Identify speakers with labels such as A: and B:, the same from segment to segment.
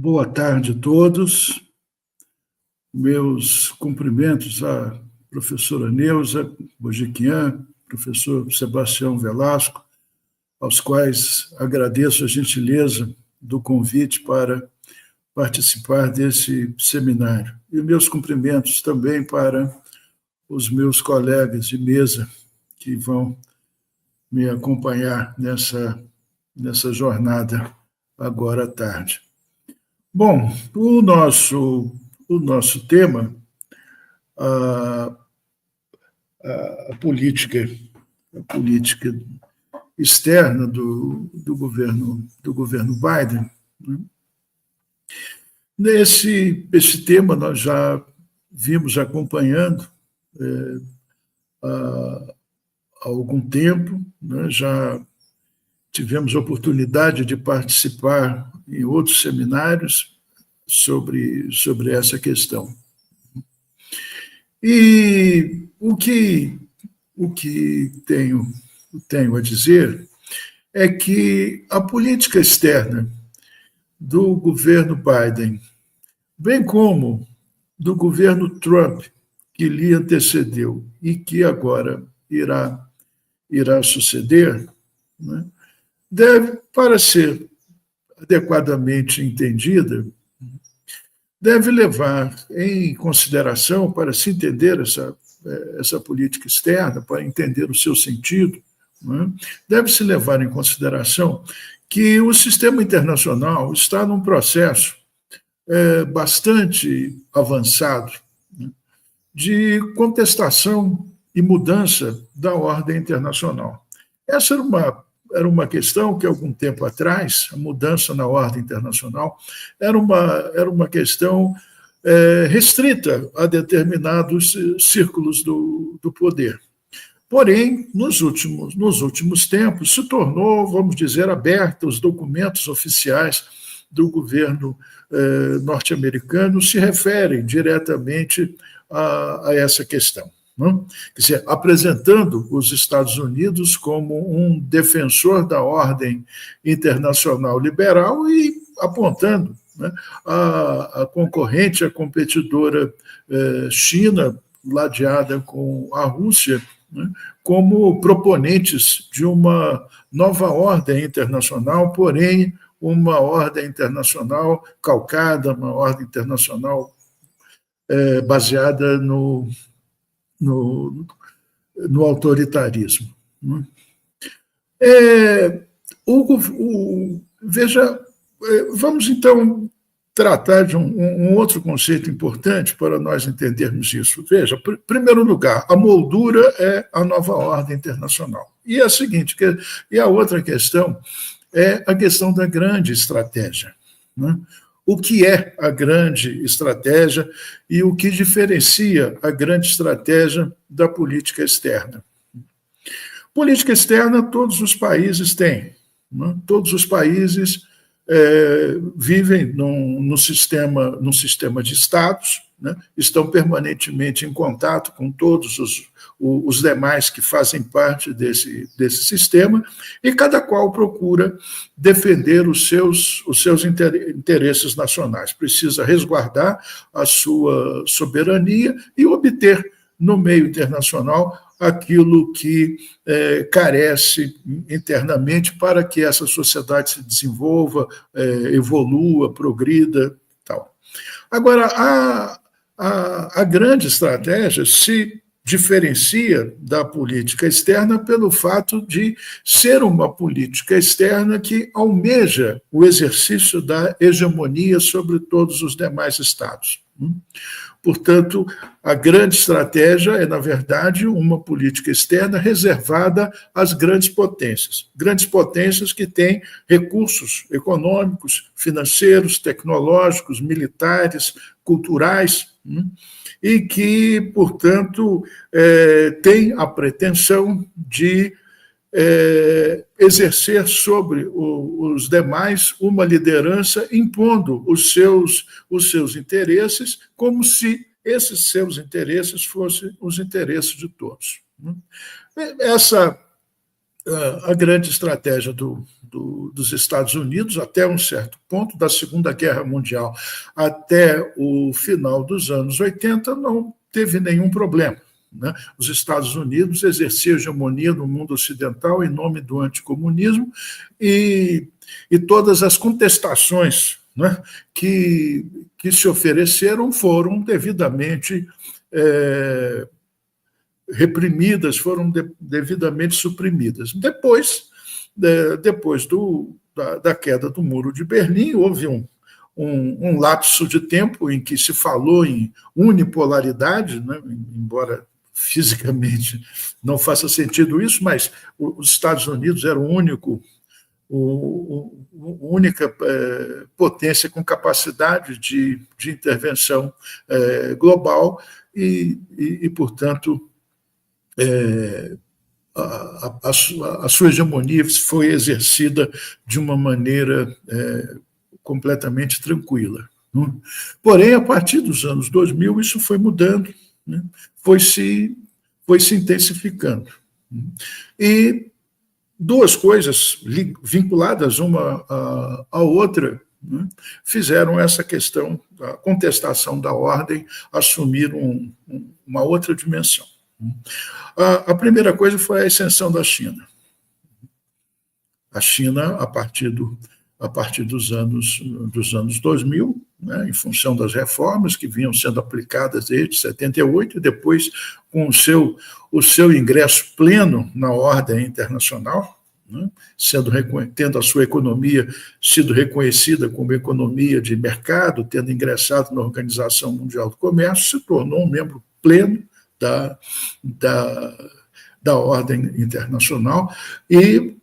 A: Boa tarde a todos. Meus cumprimentos à professora Neuza Bojiquian, professor Sebastião Velasco, aos quais agradeço a gentileza do convite para participar desse seminário. E meus cumprimentos também para os meus colegas de mesa que vão me acompanhar nessa jornada agora à tarde. Bom, o nosso tema, a política externa do governo Biden, né? Esse tema nós já vimos acompanhando há algum tempo, né? Já tivemos oportunidade de participar em outros seminários sobre essa questão. E o que tenho a dizer é que a política externa do governo Biden, bem como do governo Trump, que lhe antecedeu e que agora irá suceder, né, para ser adequadamente entendida, deve levar em consideração, para se entender essa política externa, para entender o seu sentido, né, deve-se levar em consideração que o sistema internacional está num processo bastante avançado, né, de contestação e mudança da ordem internacional. Essa era uma questão que, algum tempo atrás, a mudança na ordem internacional era uma questão restrita a determinados círculos do poder. Porém, nos últimos tempos, se tornou, vamos dizer, aberta. Os documentos oficiais do governo norte-americano se referem diretamente a essa questão. Não? Quer dizer, apresentando os Estados Unidos como um defensor da ordem internacional liberal e apontando, né, a concorrente, a competidora China, ladeada com a Rússia, né, como proponentes de uma nova ordem internacional, porém uma ordem internacional calcada, uma ordem internacional baseada no autoritarismo. Veja, vamos então tratar de um outro conceito importante para nós entendermos isso. Veja, em primeiro lugar, a moldura é a nova ordem internacional. E a outra questão é a questão da grande estratégia, né? O que é a grande estratégia e o que diferencia a grande estratégia da política externa. Política externa todos os países têm, né? Todos os países vivem num sistema de estados, né? Estão permanentemente em contato com todos os demais que fazem parte desse sistema, e cada qual procura defender os seus interesses nacionais. Precisa resguardar a sua soberania e obter no meio internacional aquilo que carece internamente para que essa sociedade se desenvolva, evolua, progrida, tal. Agora, a grande estratégia se diferencia da política externa pelo fato de ser uma política externa que almeja o exercício da hegemonia sobre todos os demais estados. Portanto, a grande estratégia é, na verdade, uma política externa reservada às grandes potências que têm recursos econômicos, financeiros, tecnológicos, militares, culturais, e que, portanto, têm a pretensão de exercer sobre os demais uma liderança, impondo os seus interesses, como se esses seus interesses fossem os interesses de todos. a grande estratégia dos Estados Unidos, até um certo ponto, da Segunda Guerra Mundial até o final dos anos 80, não teve nenhum problema. Né? Os Estados Unidos exerciam hegemonia no mundo ocidental em nome do anticomunismo e todas as contestações, né, que se ofereceram foram devidamente reprimidas, foram devidamente suprimidas. Depois da queda do Muro de Berlim, houve um lapso de tempo em que se falou em unipolaridade, né, embora fisicamente não faça sentido isso, mas os Estados Unidos era a única potência com capacidade de intervenção global e portanto, a sua hegemonia foi exercida de uma maneira completamente tranquila. Né? Porém, a partir dos anos 2000, isso foi mudando, né? foi se intensificando. E duas coisas vinculadas uma à outra, né, fizeram essa questão da contestação da ordem assumir uma outra dimensão. A primeira coisa foi a ascensão da China. A China, a partir dos anos 2000, né, em função das reformas que vinham sendo aplicadas desde 78, e depois com o seu ingresso pleno na ordem internacional, né, tendo a sua economia sido reconhecida como economia de mercado, tendo ingressado na Organização Mundial do Comércio, se tornou um membro pleno da ordem internacional e,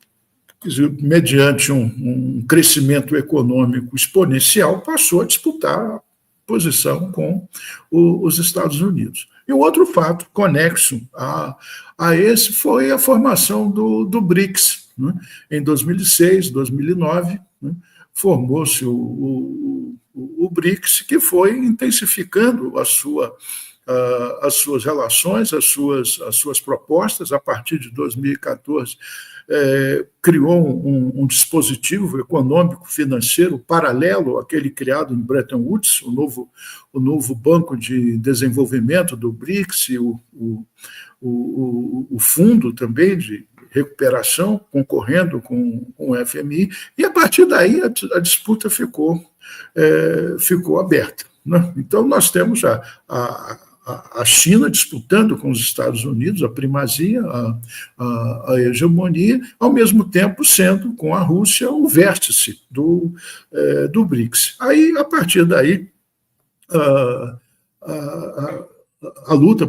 A: mediante um crescimento econômico exponencial, passou a disputar a posição com os Estados Unidos. E o outro fato conexo a esse foi a formação do BRICS. Né? Em 2006, 2009, né, formou-se o BRICS, que foi intensificando as suas relações, as suas propostas. A partir de 2014, criou um dispositivo econômico financeiro paralelo àquele criado em Bretton Woods, o novo Banco de Desenvolvimento do BRICS, e o fundo também de recuperação, concorrendo com o FMI, e a partir daí a disputa ficou aberta. Né? Então, nós temos a China disputando com os Estados Unidos a primazia, a hegemonia, ao mesmo tempo sendo com a Rússia o vértice do BRICS. Aí, a partir daí, a luta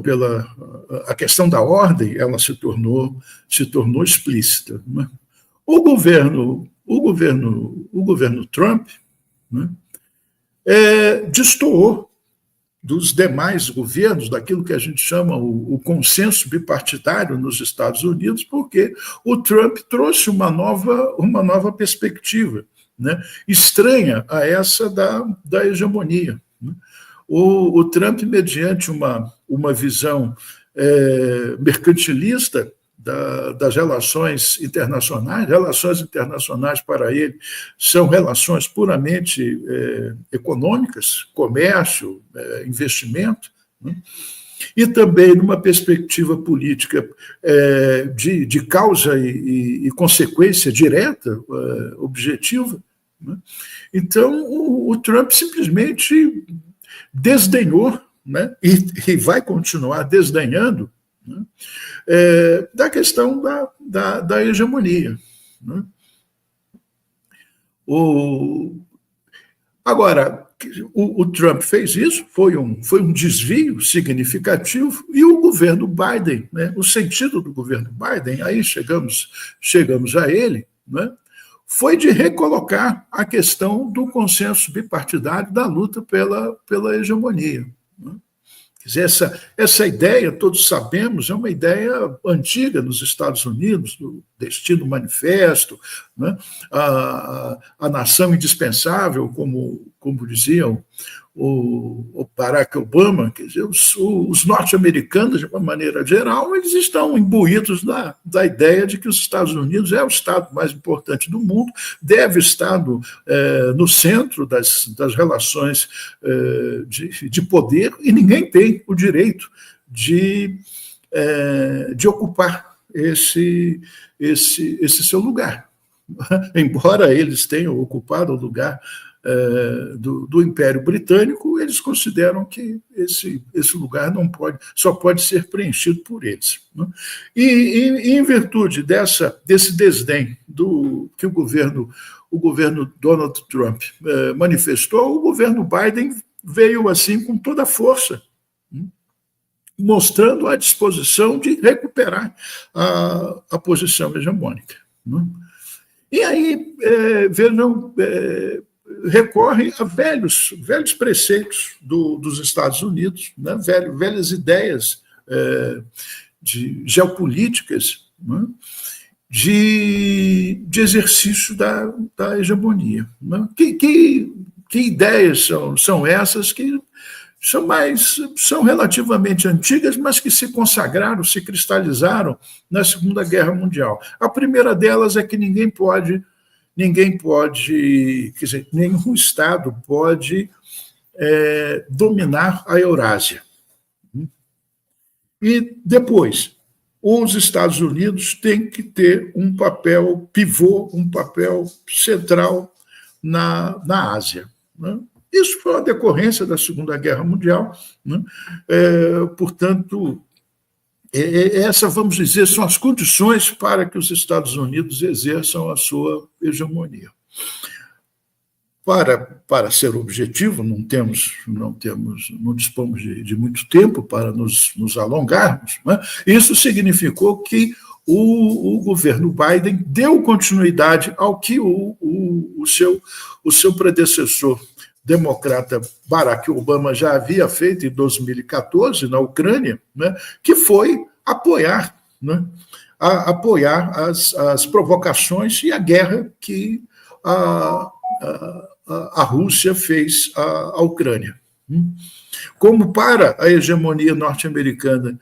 A: a questão da ordem, ela se tornou explícita. Né? O governo Trump, né, destoou dos demais governos, daquilo que a gente chama o consenso bipartidário nos Estados Unidos, porque o Trump trouxe uma nova perspectiva, né, estranha a essa da hegemonia. Né? O Trump, mediante uma visão mercantilista das relações internacionais para ele são relações puramente econômicas, comércio, investimento, né? E também numa perspectiva política de causa e consequência direta, objetiva. Né? Então, o Trump simplesmente desdenhou, né? E vai continuar desdenhando, né? Da questão da hegemonia. Né? Agora, o Trump fez isso, foi um desvio significativo, e o governo Biden, né, o sentido do governo Biden, aí chegamos a ele, né, foi de recolocar a questão do consenso bipartidário da luta pela hegemonia. Né? Quer dizer, essa ideia, todos sabemos, é uma ideia antiga nos Estados Unidos, do Destino Manifesto, né? A nação indispensável, como diziam o Barack Obama, quer dizer, os norte-americanos, de uma maneira geral, eles estão imbuídos da ideia de que os Estados Unidos é o Estado mais importante do mundo, deve estar no centro das relações de poder, e ninguém tem o direito de ocupar esse seu lugar. Embora eles tenham ocupado o lugar do Império Britânico, eles consideram que esse lugar só pode ser preenchido por eles. Né? E em virtude desse desdém que o governo Donald Trump manifestou, o governo Biden veio assim com toda a força, mostrando a disposição de recuperar a posição hegemônica. Né? E aí, vejam, recorre a velhos preceitos dos Estados Unidos, né? Velhas ideias geopolíticas, né? de exercício da hegemonia. Né? Que ideias são essas que são relativamente antigas, mas que se consagraram, se cristalizaram na Segunda Guerra Mundial. A primeira delas é que ninguém pode, quer dizer, nenhum Estado pode dominar a Eurásia. E depois, os Estados Unidos têm que ter um papel pivô, um papel central na Ásia. Né? Isso foi uma decorrência da Segunda Guerra Mundial, né? Portanto, essas, vamos dizer, são as condições para que os Estados Unidos exerçam a sua hegemonia. Para ser objetivo, não dispomos de muito tempo para nos alongarmos, né? Isso significou que o governo Biden deu continuidade ao que o seu predecessor democrata Barack Obama já havia feito em 2014 na Ucrânia, né, que foi apoiar as provocações e a guerra que a Rússia fez à Ucrânia. Como para a hegemonia norte-americana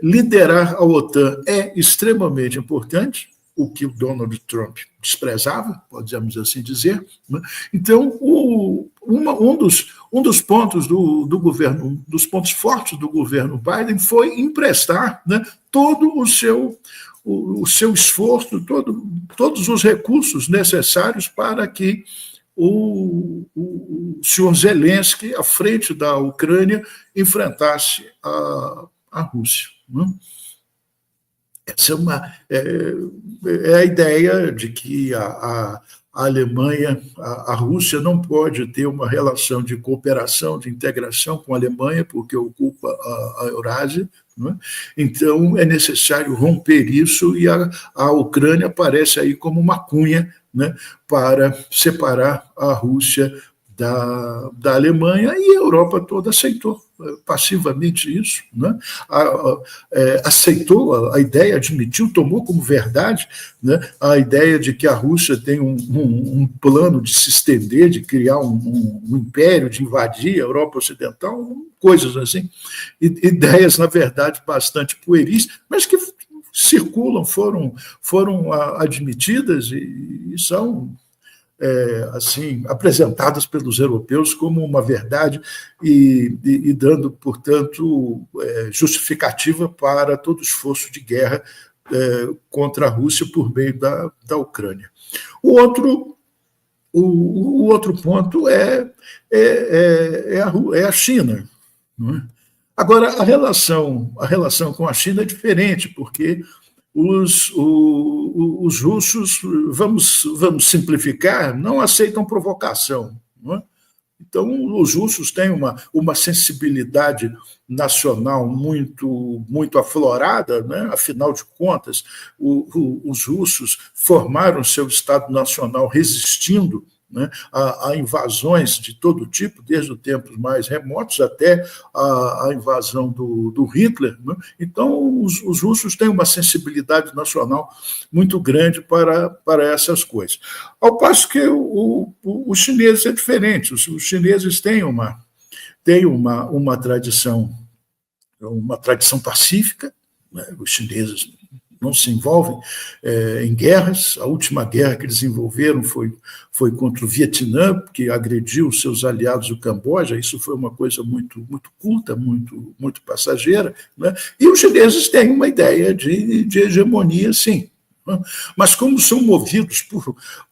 A: liderar a OTAN é extremamente importante, o que o Donald Trump desprezava, podemos assim dizer. Né? Então, um dos pontos do governo, um dos pontos fortes do governo Biden foi emprestar, né, todo o seu esforço, todos os recursos necessários para que o senhor Zelensky, à frente da Ucrânia, enfrentasse a Rússia. Né? Essa é a ideia de que a Alemanha, a Rússia não pode ter uma relação de cooperação, de integração com a Alemanha, porque ocupa a Eurásia. Né? Então, é necessário romper isso, e a Ucrânia aparece aí como uma cunha, né, para separar a Rússia da Alemanha, e a Europa toda aceitou passivamente isso, né? Aceitou a ideia, admitiu, tomou como verdade, né, a ideia de que a Rússia tem um plano de se estender, de criar um império, de invadir a Europa Ocidental, coisas assim, ideias, na verdade, bastante pueris, mas que circulam, foram admitidas e são assim, apresentadas pelos europeus como uma verdade e dando, portanto, justificativa para todo esforço de guerra contra a Rússia por meio da Ucrânia. O outro ponto é a China. Não é? Agora, a relação com a China é diferente, porque os russos, vamos simplificar, não aceitam provocação. Não é? Então, os russos têm uma sensibilidade nacional muito aflorada, né? Afinal de contas, os russos formaram seu Estado Nacional resistindo né, a invasões de todo tipo, desde os tempos mais remotos até a invasão do Hitler. Né? Então, os russos têm uma sensibilidade nacional muito grande para essas coisas. Ao passo que os chineses é diferente. Os chineses têm uma tradição pacífica, né? Os chineses não se envolvem em guerras. A última guerra que eles envolveram foi contra o Vietnã, que agrediu seus aliados do Camboja. Isso foi uma coisa muito, muito curta, muito passageira. Né? E os chineses têm uma ideia de hegemonia, sim. Mas como são movidos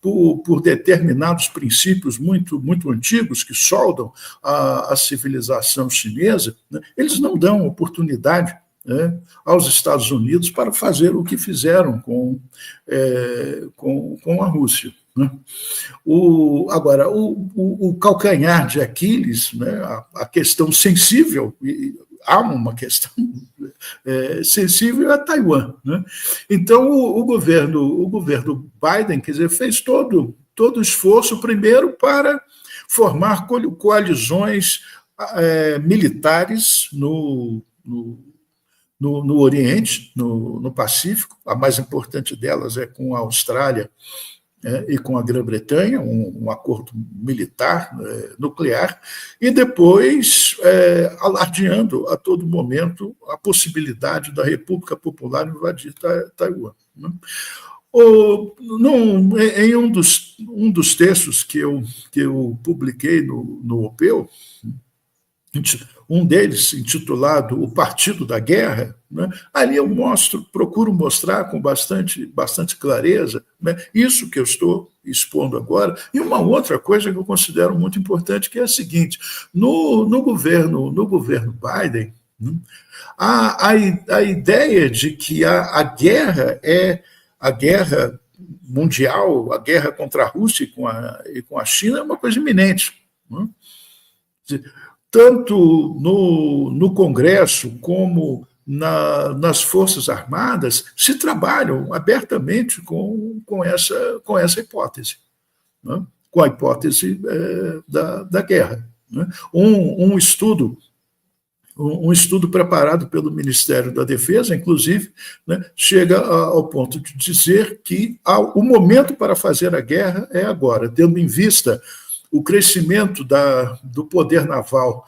A: por determinados princípios muito, muito antigos que soldam a civilização chinesa, né, eles não dão oportunidade, né, aos Estados Unidos para fazer o que fizeram com a Rússia. Né? Agora, o calcanhar de Aquiles, né, a questão sensível, há uma questão sensível a Taiwan. Né? Então, o governo Biden, quer dizer, fez todo o esforço, primeiro, para formar coalizões militares no Oriente, no Pacífico. A mais importante delas é com a Austrália e com a Grã-Bretanha, um acordo militar nuclear, e depois alardeando a todo momento a possibilidade da República Popular invadir Taiwan. Né? Em um dos textos que eu publiquei no OPEU, um deles intitulado O Partido da Guerra, né? Ali eu procuro mostrar com bastante clareza, né, isso que eu estou expondo agora. E uma outra coisa que eu considero muito importante, que é a seguinte: no governo Biden, né, a ideia de que a guerra é a guerra mundial, a guerra contra a Rússia e com a China, é uma coisa iminente. Né? Tanto no Congresso como nas Forças Armadas se trabalham abertamente com essa hipótese, né? Com a hipótese da guerra. Né? Um estudo preparado pelo Ministério da Defesa, inclusive, né, chega ao ponto de dizer que o momento para fazer a guerra é agora, tendo em vista o crescimento do poder naval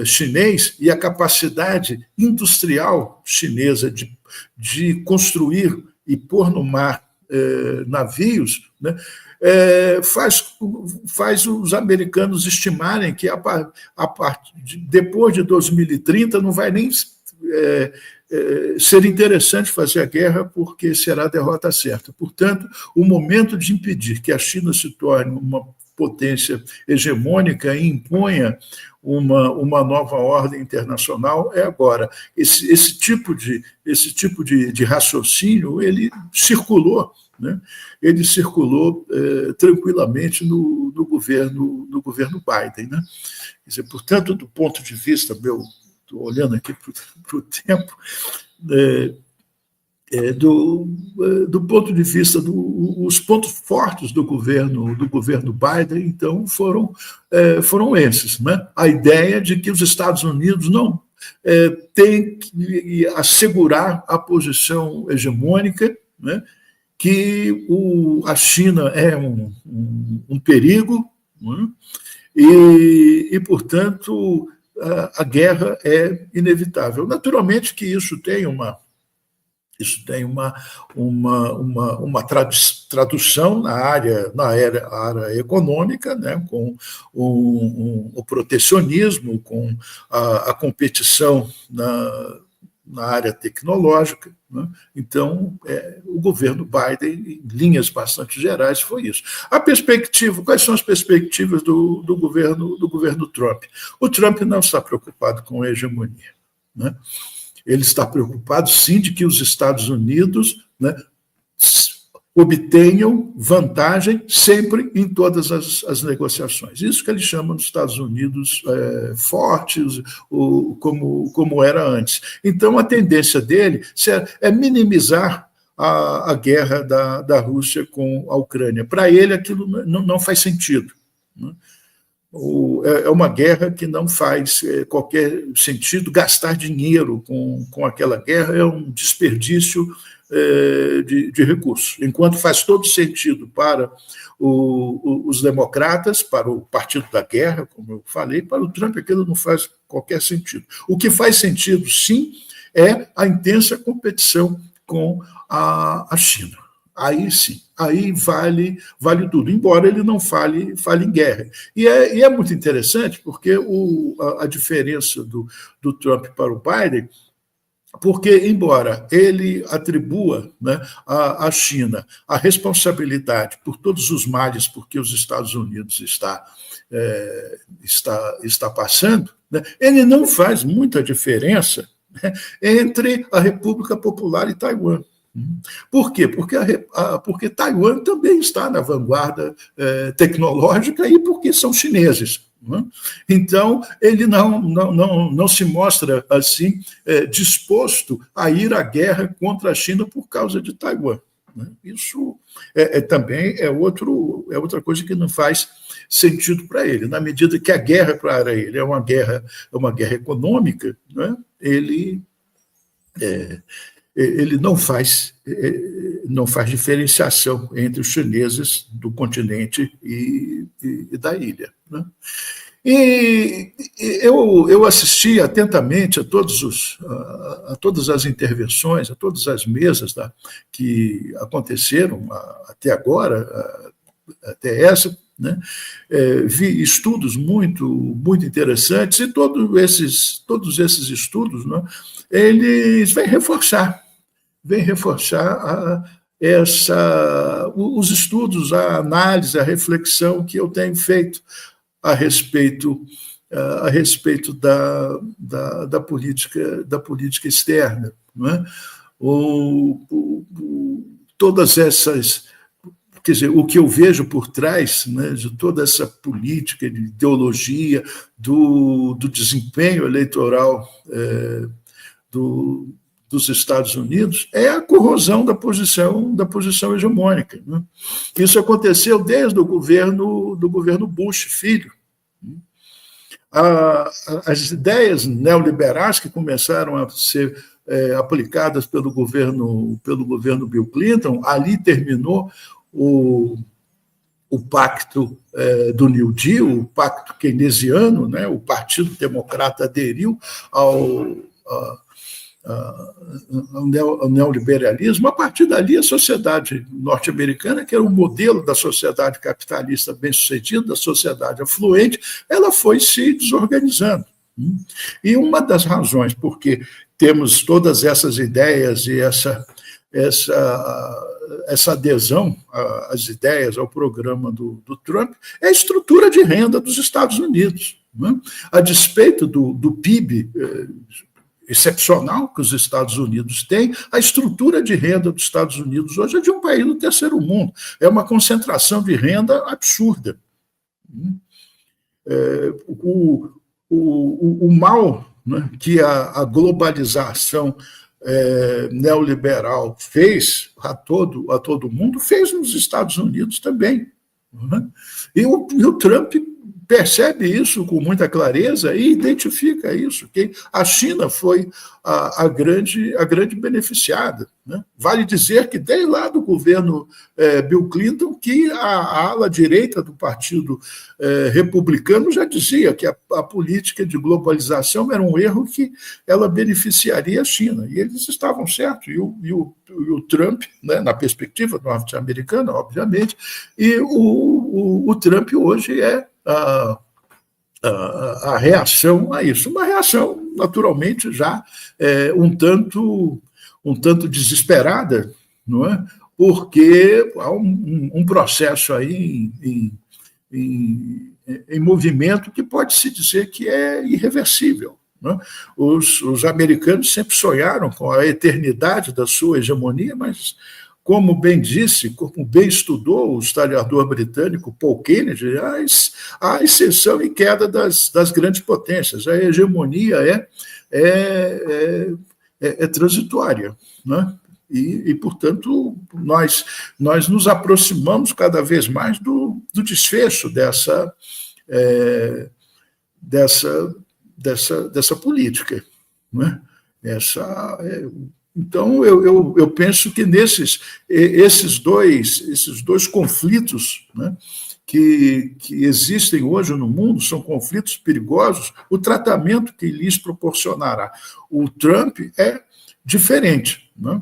A: chinês e a capacidade industrial chinesa de construir e pôr no mar navios, né, faz os americanos estimarem que depois de 2030 não vai nem ser interessante fazer a guerra, porque será a derrota certa. Portanto, o momento de impedir que a China se torne uma potência hegemônica e imponha uma nova ordem internacional é agora. Esse tipo de raciocínio, ele circulou, né? Ele circulou tranquilamente no governo Biden. Né? Quer dizer, portanto, do ponto de vista meu, estou olhando aqui para o tempo, do ponto de vista os pontos fortes do governo Biden, então, foram esses. Né? A ideia de que os Estados Unidos não têm que assegurar a posição hegemônica, né? Que a China é um perigo, né? E, portanto, a guerra é inevitável. Naturalmente que isso tem uma tradução na área econômica, né, com o protecionismo, com a competição na área tecnológica. Né? Então, o governo Biden, em linhas bastante gerais, foi isso. Quais são as perspectivas do governo Trump? O Trump não está preocupado com a hegemonia, né? Ele está preocupado, sim, de que os Estados Unidos, né, obtenham vantagem sempre em todas as negociações. Isso que ele chama nos Estados Unidos fortes, como era antes. Então, a tendência dele é minimizar a guerra da Rússia com a Ucrânia. Para ele, aquilo não faz sentido. Né? É uma guerra que não faz qualquer sentido. Gastar dinheiro com aquela guerra é um desperdício de recursos, enquanto faz todo sentido para os democratas, para o Partido da Guerra, como eu falei, para o Trump aquilo não faz qualquer sentido. O que faz sentido, sim, é a intensa competição com a China. Aí sim, aí vale tudo, embora ele não fale em guerra. E é muito interessante, porque a diferença do Trump para o Biden, porque, embora ele atribua, né, à China a responsabilidade por todos os males porque os Estados Unidos está passando, né, ele não faz muita diferença, né, entre a República Popular e Taiwan. Por quê? Porque Taiwan também está na vanguarda tecnológica e porque são chineses. Então, ele não se mostra assim disposto a ir à guerra contra a China por causa de Taiwan. Isso também é outra coisa que não faz sentido para ele. Na medida que a guerra para ele é uma guerra econômica, né? Ele não faz diferenciação entre os chineses do continente e da ilha. Né? E eu assisti atentamente a todas as intervenções, a todas as mesas que aconteceram até agora, até essa, né? Vi estudos muito interessantes e todos esses estudos, né, eles vêm reforçar os estudos, a análise, a reflexão que eu tenho feito a respeito da política externa. Não é? Todas essas... Quer dizer, o que eu vejo por trás, né, de toda essa política, de ideologia, do desempenho eleitoral dos Estados Unidos, é a corrosão da posição hegemônica. Né? Isso aconteceu desde o governo Bush, filho. As ideias neoliberais que começaram a ser aplicadas pelo governo Bill Clinton, ali terminou o pacto do New Deal, o pacto keynesiano, né? O Partido Democrata aderiu ao neoliberalismo. A partir dali, a sociedade norte-americana, que era um modelo da sociedade capitalista bem-sucedida, da sociedade afluente, ela foi se desorganizando. E uma das razões porque temos todas essas ideias e essa adesão às ideias, ao programa do Trump, é a estrutura de renda dos Estados Unidos. Né? A despeito do PIB excepcional que os Estados Unidos têm, a estrutura de renda dos Estados Unidos hoje é de um país do terceiro mundo. É uma concentração de renda absurda. O mal, né, que a globalização neoliberal fez a todo mundo, fez nos Estados Unidos também. Né? E o Trump percebe isso com muita clareza e identifica isso, que a China foi a grande beneficiada. Né? Vale dizer que desde lá do governo Bill Clinton, que a ala direita do Partido Republicano já dizia que a política de globalização era um erro que ela beneficiaria a China. E eles estavam certos, e o Trump, né, na perspectiva norte-americana, obviamente, e o Trump hoje é a reação a isso. Uma reação, naturalmente, já um tanto desesperada, não é? Porque há um processo aí em movimento que pode-se dizer que é irreversível. Né? Os americanos sempre sonharam com a eternidade da sua hegemonia, mas, como bem disse, como bem estudou o historiador britânico Paul Kennedy, a ascensão e queda das grandes potências. A hegemonia é transitória. Né? portanto, nós nos aproximamos cada vez mais do desfecho dessa política. Não é? Então, eu penso que esses dois conflitos, né, que existem hoje no mundo, são conflitos perigosos, o tratamento que lhes proporcionará o Trump é diferente. Né?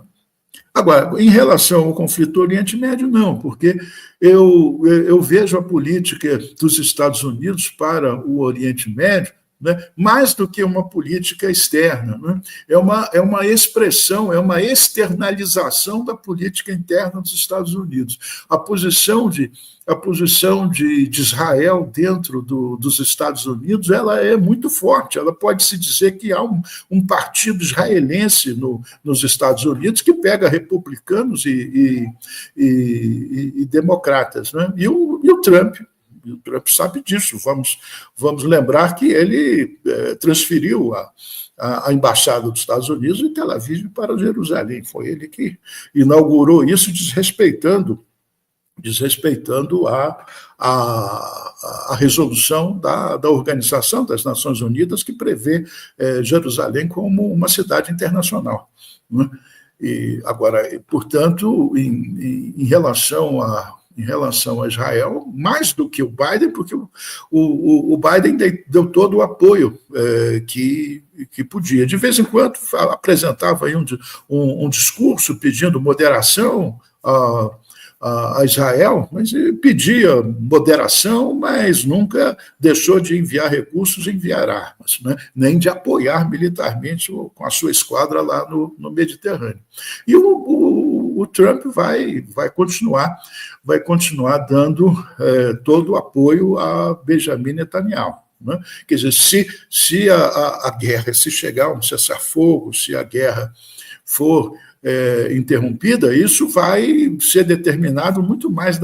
A: Agora, em relação ao conflito do Oriente Médio, não, porque eu vejo a política dos Estados Unidos para o Oriente Médio, né, mais do que uma política externa. Né? É uma expressão, é uma externalização da política interna dos Estados Unidos. A posição de Israel dentro dos Estados Unidos ela é muito forte. Ela pode-se dizer que há um partido israelense nos Estados Unidos que pega republicanos e democratas. Né? E o Trump sabe disso. Vamos lembrar que ele transferiu a embaixada dos Estados Unidos de Tel Aviv para Jerusalém. Foi ele que inaugurou isso, desrespeitando a resolução da Organização das Nações Unidas, que prevê Jerusalém como uma cidade internacional. Né? E, agora, portanto, em relação a Israel, mais do que o Biden, porque o Biden deu todo o apoio que podia. De vez em quando apresentava aí um discurso pedindo moderação a Israel, mas pedia moderação, mas nunca deixou de enviar recursos e enviar armas, né? Nem de apoiar militarmente com a sua esquadra lá no Mediterrâneo. E o Trump vai continuar dando todo o apoio a Benjamin Netanyahu. Né? Quer dizer, se a guerra, se chegar a um cessar-fogo, se a guerra for interrompida, isso vai ser determinado muito mais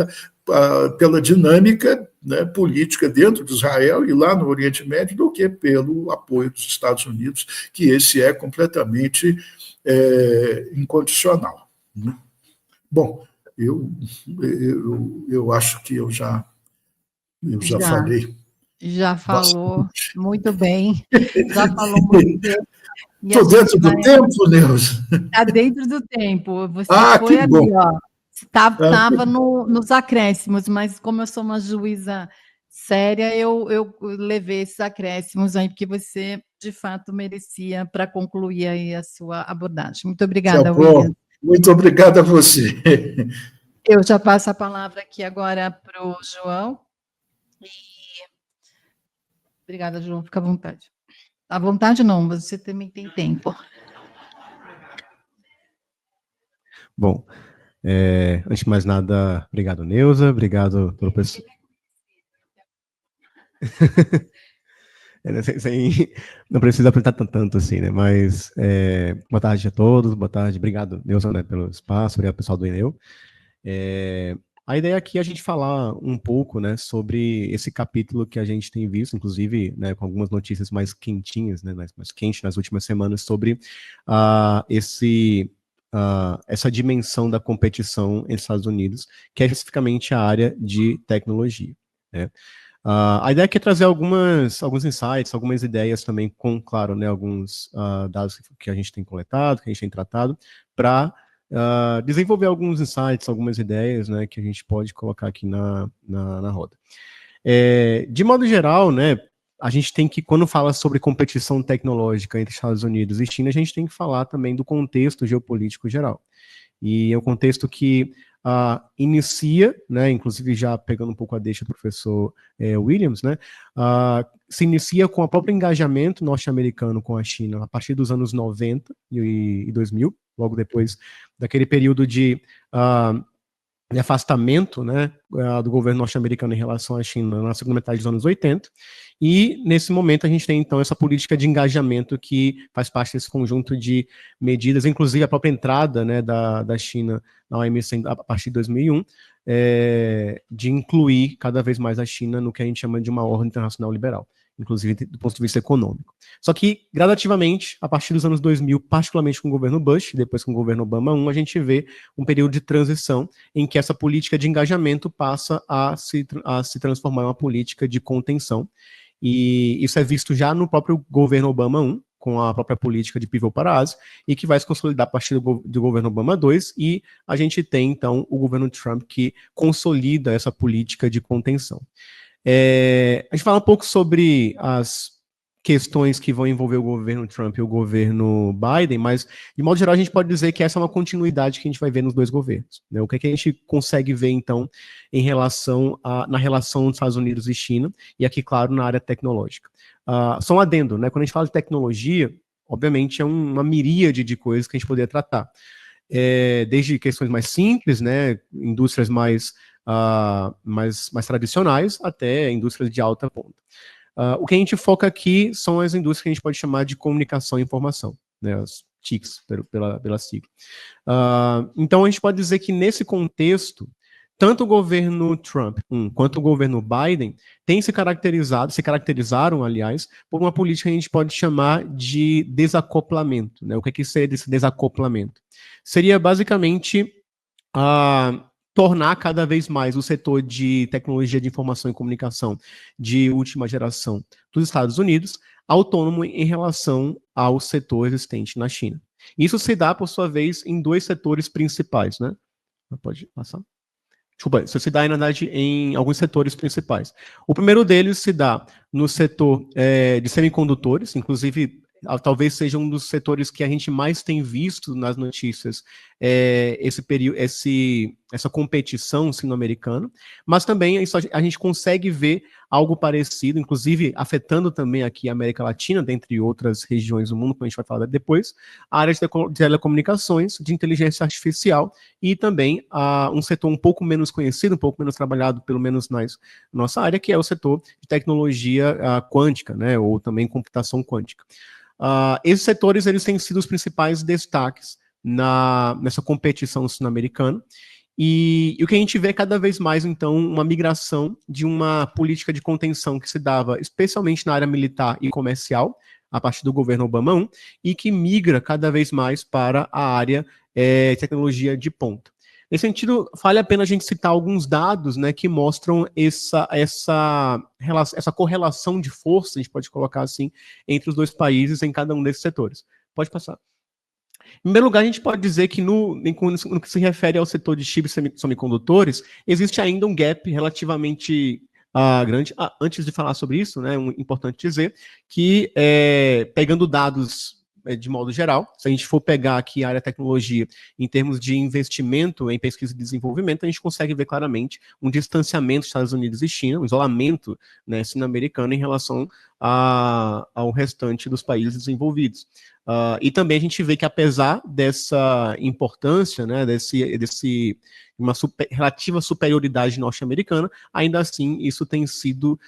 A: pela dinâmica, né, política dentro de Israel e lá no Oriente Médio do que pelo apoio dos Estados Unidos, que esse é completamente incondicional. Né? Bom, eu acho que eu já falei.
B: Já falou bastante. Muito bem. Já falou muito bem.
A: Estou dentro do tempo, Neuza?
B: Está dentro do tempo. Você foi
A: que
B: ali,
A: bom.
B: ó. Estava nos acréscimos, mas como eu sou uma juíza séria, eu levei esses acréscimos aí, porque você, de fato, merecia para concluir aí a sua abordagem. Muito obrigada, William.
A: Muito obrigada a você.
B: Eu já passo a palavra aqui agora para o João. Obrigada, João. Fica à vontade. À vontade não, você também tem tempo.
C: Bom, antes de mais nada, obrigado, Neuza, obrigado pelo pessoal. Não precisa apresentar tanto assim, né? Mas boa tarde a todos, boa tarde, obrigado, Neuza, né, pelo espaço, obrigado pessoal do INEU. A ideia aqui é a gente falar um pouco, né, sobre esse capítulo que a gente tem visto, inclusive, né, com algumas notícias mais quentinhas, né, mais quentes nas últimas semanas, sobre essa dimensão da competição entre os Estados Unidos, que é especificamente a área de tecnologia. Né? A ideia aqui é trazer alguns insights, algumas ideias também, claro, né, alguns dados que a gente tem coletado, que a gente tem tratado, para desenvolver alguns insights, algumas ideias, né, que a gente pode colocar aqui na roda. De modo geral, né, a gente tem que, quando fala sobre competição tecnológica entre Estados Unidos e China, a gente tem que falar também do contexto geopolítico geral. E é um contexto que inicia, né, inclusive já pegando um pouco a deixa do professor Williams, né, se inicia com o próprio engajamento norte-americano com a China a partir dos anos 90 e 2000, logo depois daquele período de afastamento, né, do governo norte-americano em relação à China na segunda metade dos anos 80, e nesse momento a gente tem então essa política de engajamento que faz parte desse conjunto de medidas, inclusive a própria entrada, né, da China na OMC a partir de 2001, de incluir cada vez mais a China no que a gente chama de uma ordem internacional liberal, inclusive do ponto de vista econômico. Só que, gradativamente, a partir dos anos 2000, particularmente com o governo Bush, depois com o governo Obama I, a gente vê um período de transição em que essa política de engajamento passa a se transformar em uma política de contenção. E isso é visto já no próprio governo Obama I, com a própria política de pivô para a Ásia, e que vai se consolidar a partir do governo Obama II, e a gente tem, então, o governo Trump que consolida essa política de contenção. A gente fala um pouco sobre as questões que vão envolver o governo Trump e o governo Biden, mas, de modo geral, a gente pode dizer que essa é uma continuidade que a gente vai ver nos dois governos, né? O que a gente consegue ver, então, na relação dos Estados Unidos e China, e aqui, claro, na área tecnológica. Só um adendo, né? Quando a gente fala de tecnologia, obviamente é uma miríade de coisas que a gente poderia tratar. Desde questões mais simples, né? Indústrias mais tradicionais, até indústrias de alta ponta. O que a gente foca aqui são as indústrias que a gente pode chamar de comunicação e informação, né, as TICs, pela sigla. Então, a gente pode dizer que, nesse contexto, tanto o governo Trump quanto o governo Biden se caracterizaram, aliás, por uma política que a gente pode chamar de desacoplamento, né? O que seria esse desacoplamento? Seria, basicamente, tornar cada vez mais o setor de tecnologia de informação e comunicação de última geração dos Estados Unidos autônomo em relação ao setor existente na China. Isso se dá, por sua vez, em dois setores principais, né? Pode passar? Desculpa, isso se dá, na verdade, em alguns setores principais. O primeiro deles se dá no setor de semicondutores, inclusive talvez seja um dos setores que a gente mais tem visto nas notícias essa competição sino-americana, mas também a gente consegue ver algo parecido, inclusive afetando também aqui a América Latina, dentre outras regiões do mundo, como a gente vai falar depois, a área de telecomunicações, de inteligência artificial e também um setor um pouco menos conhecido, um pouco menos trabalhado, pelo menos na nossa área, que é o setor de tecnologia quântica, né, ou também computação quântica. Esses setores eles têm sido os principais destaques nessa competição sino-americana, e o que a gente vê cada vez mais, então, uma migração de uma política de contenção que se dava especialmente na área militar e comercial, a partir do governo Obama I, e que migra cada vez mais para a área de tecnologia de ponta. Nesse sentido, vale a pena a gente citar alguns dados, né, que mostram essa correlação de força, a gente pode colocar assim, entre os dois países em cada um desses setores. Pode passar. Em primeiro lugar, a gente pode dizer que no que se refere ao setor de chips e semicondutores, existe ainda um gap relativamente grande. Antes de falar sobre isso, né, é importante dizer que, pegando dados de modo geral, se a gente for pegar aqui a área de tecnologia em termos de investimento em pesquisa e desenvolvimento, a gente consegue ver claramente um distanciamento dos Estados Unidos e China, um isolamento, né, sino-americano em relação ao restante dos países desenvolvidos. E também a gente vê que, apesar dessa importância, né, uma relativa superioridade norte-americana, ainda assim isso tem sido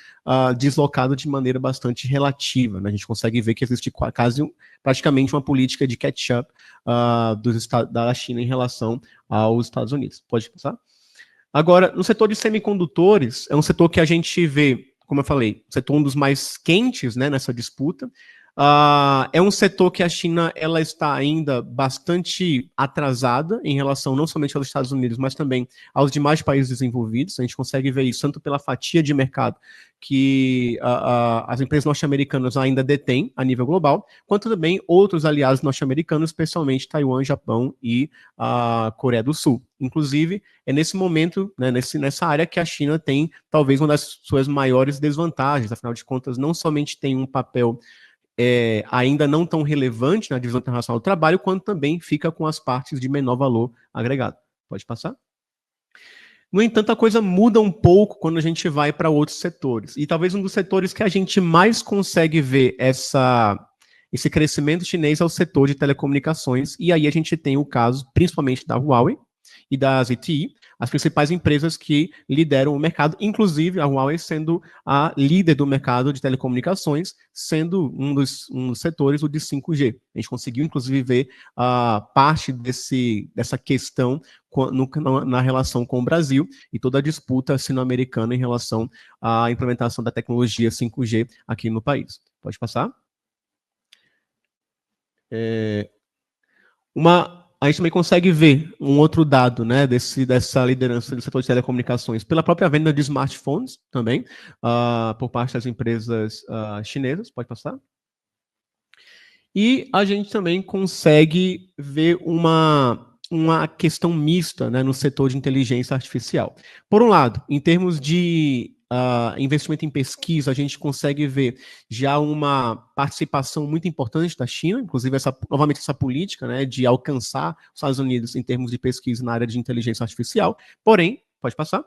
C: deslocado de maneira bastante relativa, né? A gente consegue ver que existe praticamente uma política de catch-up da China em relação aos Estados Unidos. Pode passar? Agora, no setor de semicondutores, é um setor que a gente vê, como eu falei, o setor um dos mais quentes, né, nessa disputa. É um setor que a China ela está ainda bastante atrasada em relação não somente aos Estados Unidos, mas também aos demais países desenvolvidos. A gente consegue ver isso tanto pela fatia de mercado que as empresas norte-americanas ainda detêm a nível global, quanto também outros aliados norte-americanos, especialmente Taiwan, Japão e a Coreia do Sul. Inclusive, é nesse momento, né, nessa área que a China tem talvez uma das suas maiores desvantagens. Afinal de contas, não somente tem um papel ainda não tão relevante na divisão internacional do trabalho, quanto também fica com as partes de menor valor agregado. Pode passar? No entanto, a coisa muda um pouco quando a gente vai para outros setores. E talvez um dos setores que a gente mais consegue ver esse crescimento chinês é o setor de telecomunicações. E aí a gente tem o caso, principalmente da Huawei e da ZTE. as principais empresas que lideram o mercado, inclusive a Huawei sendo a líder do mercado de telecomunicações, sendo um dos setores o de 5G. A gente conseguiu, inclusive, ver parte dessa questão na relação com o Brasil e toda a disputa sino-americana em relação à implementação da tecnologia 5G aqui no país. Pode passar? A gente também consegue ver um outro dado, né, dessa liderança do setor de telecomunicações pela própria venda de smartphones também, por parte das empresas chinesas. Pode passar? E a gente também consegue ver uma questão mista, né, no setor de inteligência artificial. Por um lado, em termos de investimento em pesquisa, a gente consegue ver já uma participação muito importante da China, inclusive novamente essa política, né, de alcançar os Estados Unidos em termos de pesquisa na área de inteligência artificial. Porém, pode passar,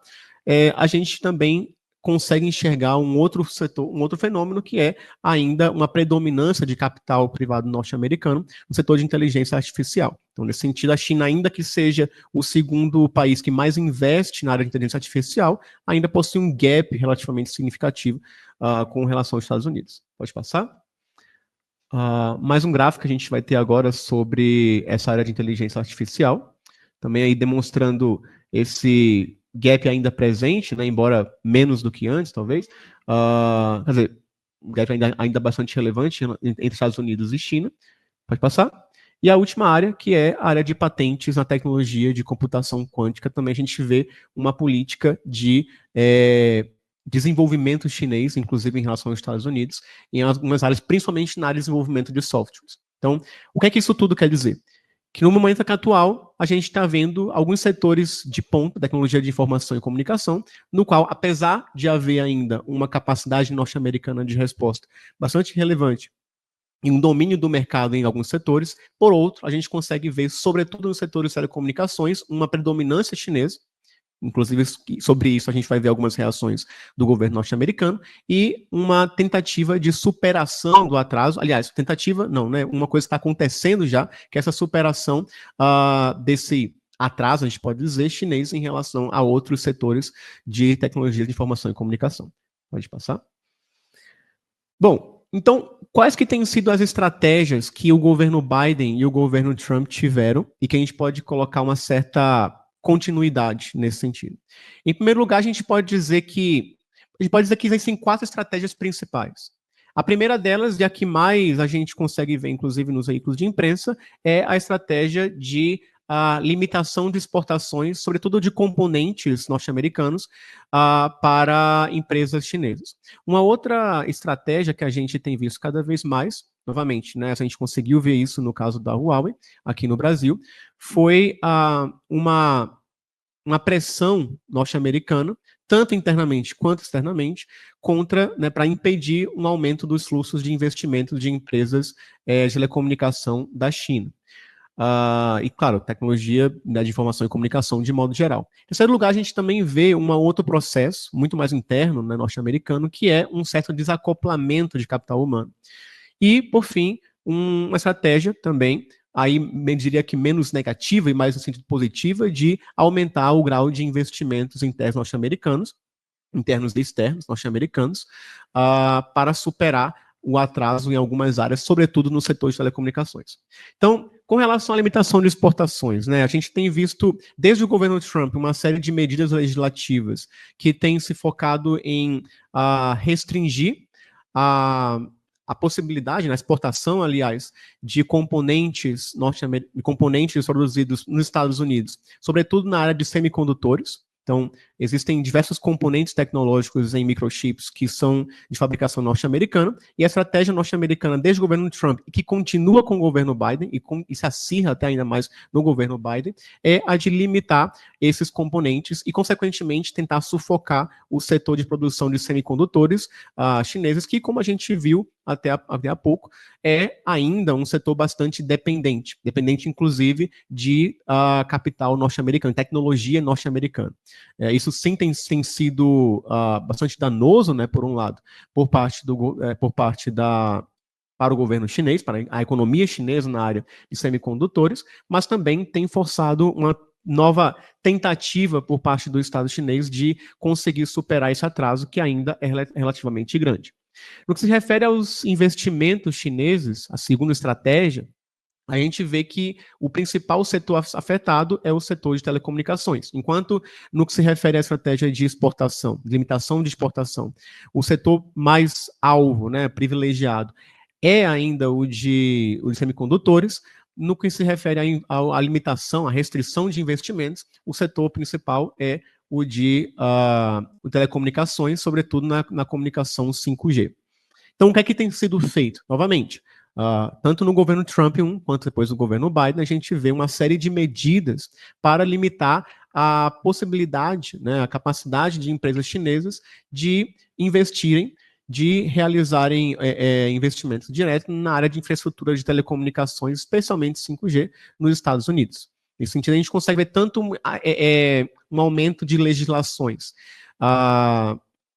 C: a gente também consegue enxergar um outro setor, um outro fenômeno, que é ainda uma predominância de capital privado norte-americano no setor de inteligência artificial. Então, nesse sentido, a China, ainda que seja o segundo país que mais investe na área de inteligência artificial, ainda possui um gap relativamente significativo com relação aos Estados Unidos. Pode passar? Mais um gráfico que a gente vai ter agora sobre essa área de inteligência artificial, também aí demonstrando esse gap ainda presente, né, embora menos do que antes, talvez. Quer dizer, um gap ainda bastante relevante entre Estados Unidos e China. Pode passar? E a última área, que é a área de patentes na tecnologia de computação quântica, também a gente vê uma política de desenvolvimento chinês, inclusive em relação aos Estados Unidos, em algumas áreas, principalmente na área de desenvolvimento de softwares. Então, o que é que isso tudo quer dizer? Que no momento atual, a gente está vendo alguns setores de ponta, tecnologia de informação e comunicação, no qual, apesar de haver ainda uma capacidade norte-americana de resposta bastante relevante e um domínio do mercado em alguns setores, por outro, a gente consegue ver, sobretudo nos setores de telecomunicações, uma predominância chinesa. Inclusive, sobre isso a gente vai ver algumas reações do governo norte-americano e uma tentativa de superação do atraso. Aliás, tentativa não, né? Uma coisa que está acontecendo já, que é essa superação desse atraso, a gente pode dizer, chinês em relação a outros setores de tecnologia de informação e comunicação. Pode passar? Bom, então, quais que têm sido as estratégias que o governo Biden e o governo Trump tiveram e que a gente pode colocar uma certa continuidade nesse sentido? Em primeiro lugar, a gente pode dizer que existem 4 estratégias principais. A primeira delas, e a que mais a gente consegue ver, inclusive nos veículos de imprensa, é a estratégia de limitação de exportações, sobretudo de componentes norte-americanos, para empresas chinesas. Uma outra estratégia que a gente tem visto cada vez mais, novamente, né, a gente conseguiu ver isso no caso da Huawei, aqui no Brasil, foi uma pressão norte-americana, tanto internamente quanto externamente, para impedir um aumento dos fluxos de investimento de empresas de telecomunicação da China. E, claro, tecnologia, né, de informação e comunicação de modo geral. Em terceiro lugar, a gente também vê um outro processo, muito mais interno, né, norte-americano, que é um certo desacoplamento de capital humano. E, por fim, uma estratégia também, aí eu diria que menos negativa e mais no sentido positivo, de aumentar o grau de investimentos internos norte-americanos, internos e externos norte-americanos, para superar o atraso em algumas áreas, sobretudo no setor de telecomunicações. Então, com relação à limitação de exportações, né, a gente tem visto, desde o governo Trump, uma série de medidas legislativas que têm se focado em restringir a possibilidade, na exportação, aliás, de componentes produzidos nos Estados Unidos, sobretudo na área de semicondutores. Então, existem diversos componentes tecnológicos em microchips que são de fabricação norte-americana, e a estratégia norte-americana desde o governo Trump, e que continua com o governo Biden, e se acirra até ainda mais no governo Biden, é a de limitar esses componentes e, consequentemente, tentar sufocar o setor de produção de semicondutores chineses, que, como a gente viu até há pouco, é ainda um setor bastante dependente inclusive de capital norte-americano, tecnologia norte-americana. Isso sim tem sido bastante danoso, né, por um lado, para o governo chinês, para a economia chinesa na área de semicondutores, mas também tem forçado uma nova tentativa por parte do Estado chinês de conseguir superar esse atraso, que ainda é relativamente grande. No que se refere aos investimentos chineses, a segunda estratégia, a gente vê que o principal setor afetado é o setor de telecomunicações. Enquanto, no que se refere à estratégia de exportação, de limitação de exportação, o setor mais alvo, né, privilegiado, é ainda o de semicondutores. No que se refere à limitação, à restrição de investimentos, o setor principal é o de telecomunicações, sobretudo na comunicação 5G. Então, o que é que tem sido feito? Novamente, tanto no governo Trump 1, quanto depois no governo Biden, a gente vê uma série de medidas para limitar a possibilidade, né, a capacidade de empresas chinesas de investirem, de realizarem investimentos diretos na área de infraestrutura de telecomunicações, especialmente 5G, nos Estados Unidos. Nesse sentido, a gente consegue ver tanto um aumento de legislações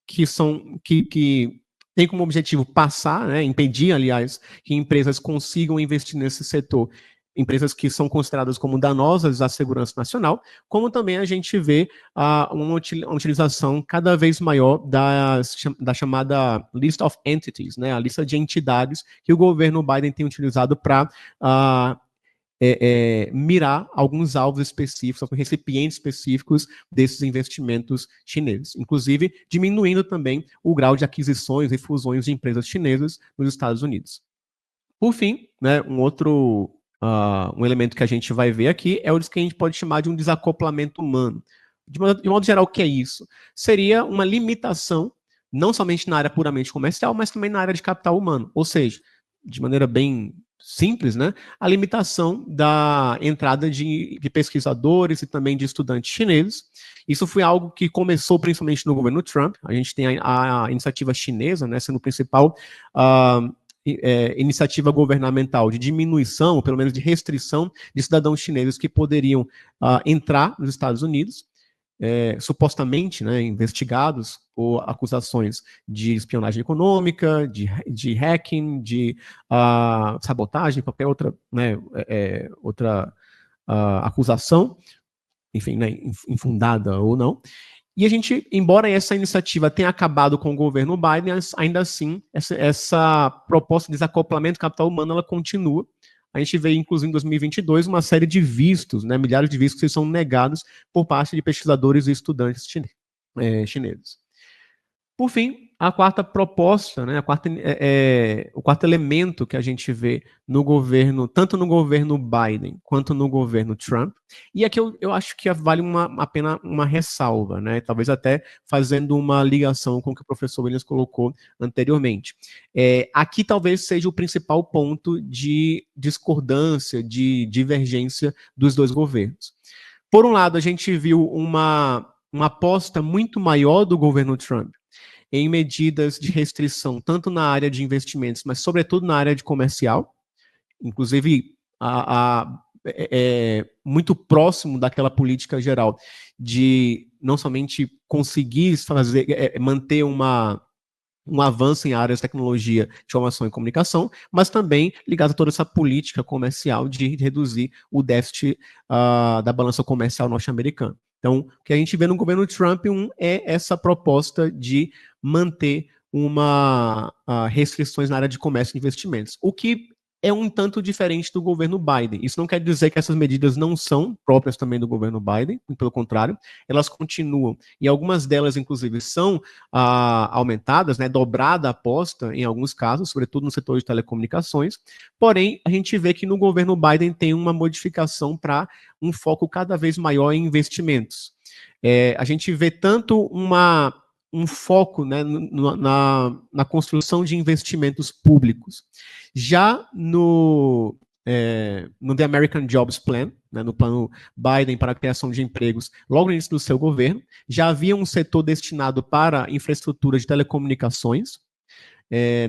C: que tem como objetivo passar, né, impedir, aliás, que empresas consigam investir nesse setor, empresas que são consideradas como danosas à segurança nacional, como também a gente vê uma utilização cada vez maior da chamada List of Entities, né, a lista de entidades que o governo Biden tem utilizado para mirar alguns alvos específicos, alguns recipientes específicos desses investimentos chineses, inclusive diminuindo também o grau de aquisições e fusões de empresas chinesas nos Estados Unidos. Por fim, né, um elemento que a gente vai ver aqui é o que a gente pode chamar de um desacoplamento humano. De modo geral, o que é isso? Seria uma limitação, não somente na área puramente comercial, mas também na área de capital humano, ou seja, de maneira bem simples, né, a limitação da entrada de pesquisadores e também de estudantes chineses. Isso foi algo que começou principalmente no governo Trump. A gente tem a iniciativa chinesa, né, sendo o principal iniciativa governamental de diminuição, ou pelo menos de restrição de cidadãos chineses que poderiam entrar nos Estados Unidos, supostamente, né, investigados por acusações de espionagem econômica, de hacking, de sabotagem, qualquer outra, né, outra acusação, enfim, né, infundada ou não. E a gente, embora essa iniciativa tenha acabado com o governo Biden, ainda assim, essa proposta de desacoplamento do capital humano, ela continua. A gente vê, inclusive, em 2022, uma série de vistos, né, milhares de vistos que são negados por parte de pesquisadores e estudantes chineses. Por fim, a quarta proposta, né, o quarto elemento que a gente vê no governo, tanto no governo Biden quanto no governo Trump, e aqui eu acho que vale apenas uma ressalva, né, talvez até fazendo uma ligação com o que o professor Williams colocou anteriormente. Aqui talvez seja o principal ponto de discordância, de divergência dos dois governos. Por um lado, a gente viu uma aposta muito maior do governo Trump em medidas de restrição, tanto na área de investimentos, mas sobretudo na área de comercial, inclusive muito próximo daquela política geral de não somente conseguir manter um avanço em áreas de tecnologia, de informação e comunicação, mas também ligado a toda essa política comercial de reduzir o déficit da balança comercial norte-americana. Então, o que a gente vê no governo Trump é essa proposta de manter restrições na área de comércio e investimentos, o que é um tanto diferente do governo Biden. Isso não quer dizer que essas medidas não são próprias também do governo Biden, pelo contrário, elas continuam, e algumas delas, inclusive, são aumentadas, né, dobrada a aposta em alguns casos, sobretudo no setor de telecomunicações, porém, a gente vê que no governo Biden tem uma modificação para um foco cada vez maior em investimentos. A gente vê tanto um foco, né, na construção de investimentos públicos. Já no The American Jobs Plan, né, no plano Biden para a criação de empregos, logo no início do seu governo, já havia um setor destinado para infraestrutura de telecomunicações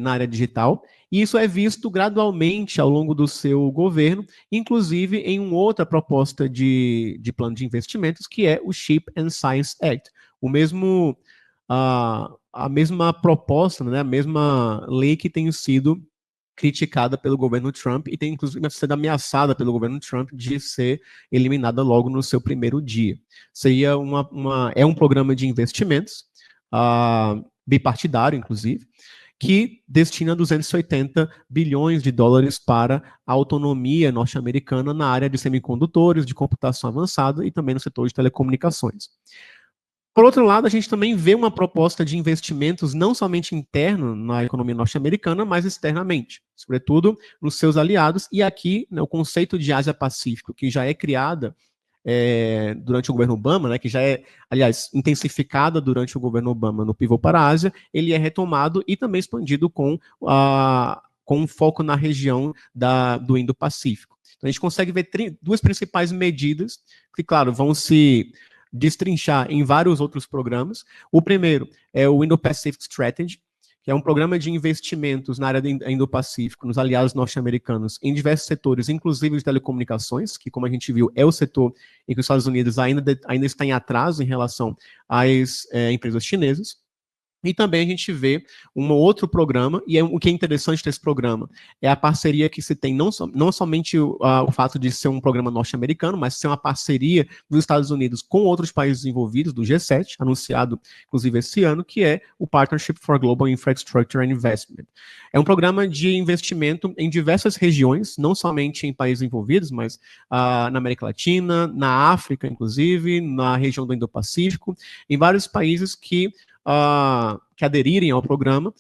C: na área digital, e isso é visto gradualmente ao longo do seu governo, inclusive em uma outra proposta de plano de investimentos, que é o Chip and Science Act. A mesma proposta, né, a mesma lei que tem sido criticada pelo governo Trump e tem inclusive sido ameaçada pelo governo Trump de ser eliminada logo no seu primeiro dia. Seria um programa de investimentos, bipartidário, inclusive, que destina 280 bilhões de dólares para a autonomia norte-americana na área de semicondutores, de computação avançada e também no setor de telecomunicações. Por outro lado, a gente também vê uma proposta de investimentos não somente interno na economia norte-americana, mas externamente, sobretudo nos seus aliados, e aqui, né, o conceito de Ásia-Pacífico, que já é criada durante o governo Obama, né, que já é, aliás, intensificada durante o governo Obama no pivô para a Ásia, ele é retomado e também expandido com um foco na região do Indo-Pacífico. Então, a gente consegue ver duas principais medidas que, claro, vão se destrinchar em vários outros programas. O primeiro é o Indo-Pacific Strategy, que é um programa de investimentos na área do Indo-Pacífico, nos aliados norte-americanos, em diversos setores, inclusive de telecomunicações, que, como a gente viu, é o setor em que os Estados Unidos ainda está em atraso em relação às empresas chinesas. E também a gente vê um outro programa, e o que é interessante desse programa é a parceria que se tem, não somente o fato de ser um programa norte-americano, mas ser uma parceria dos Estados Unidos com outros países envolvidos, do G7, anunciado inclusive esse ano, que é o Partnership for Global Infrastructure and Investment. É um programa de investimento em diversas regiões, não somente em países envolvidos, mas na América Latina, na África, inclusive, na região do Indo-Pacífico, em vários países que aderirem ao programa,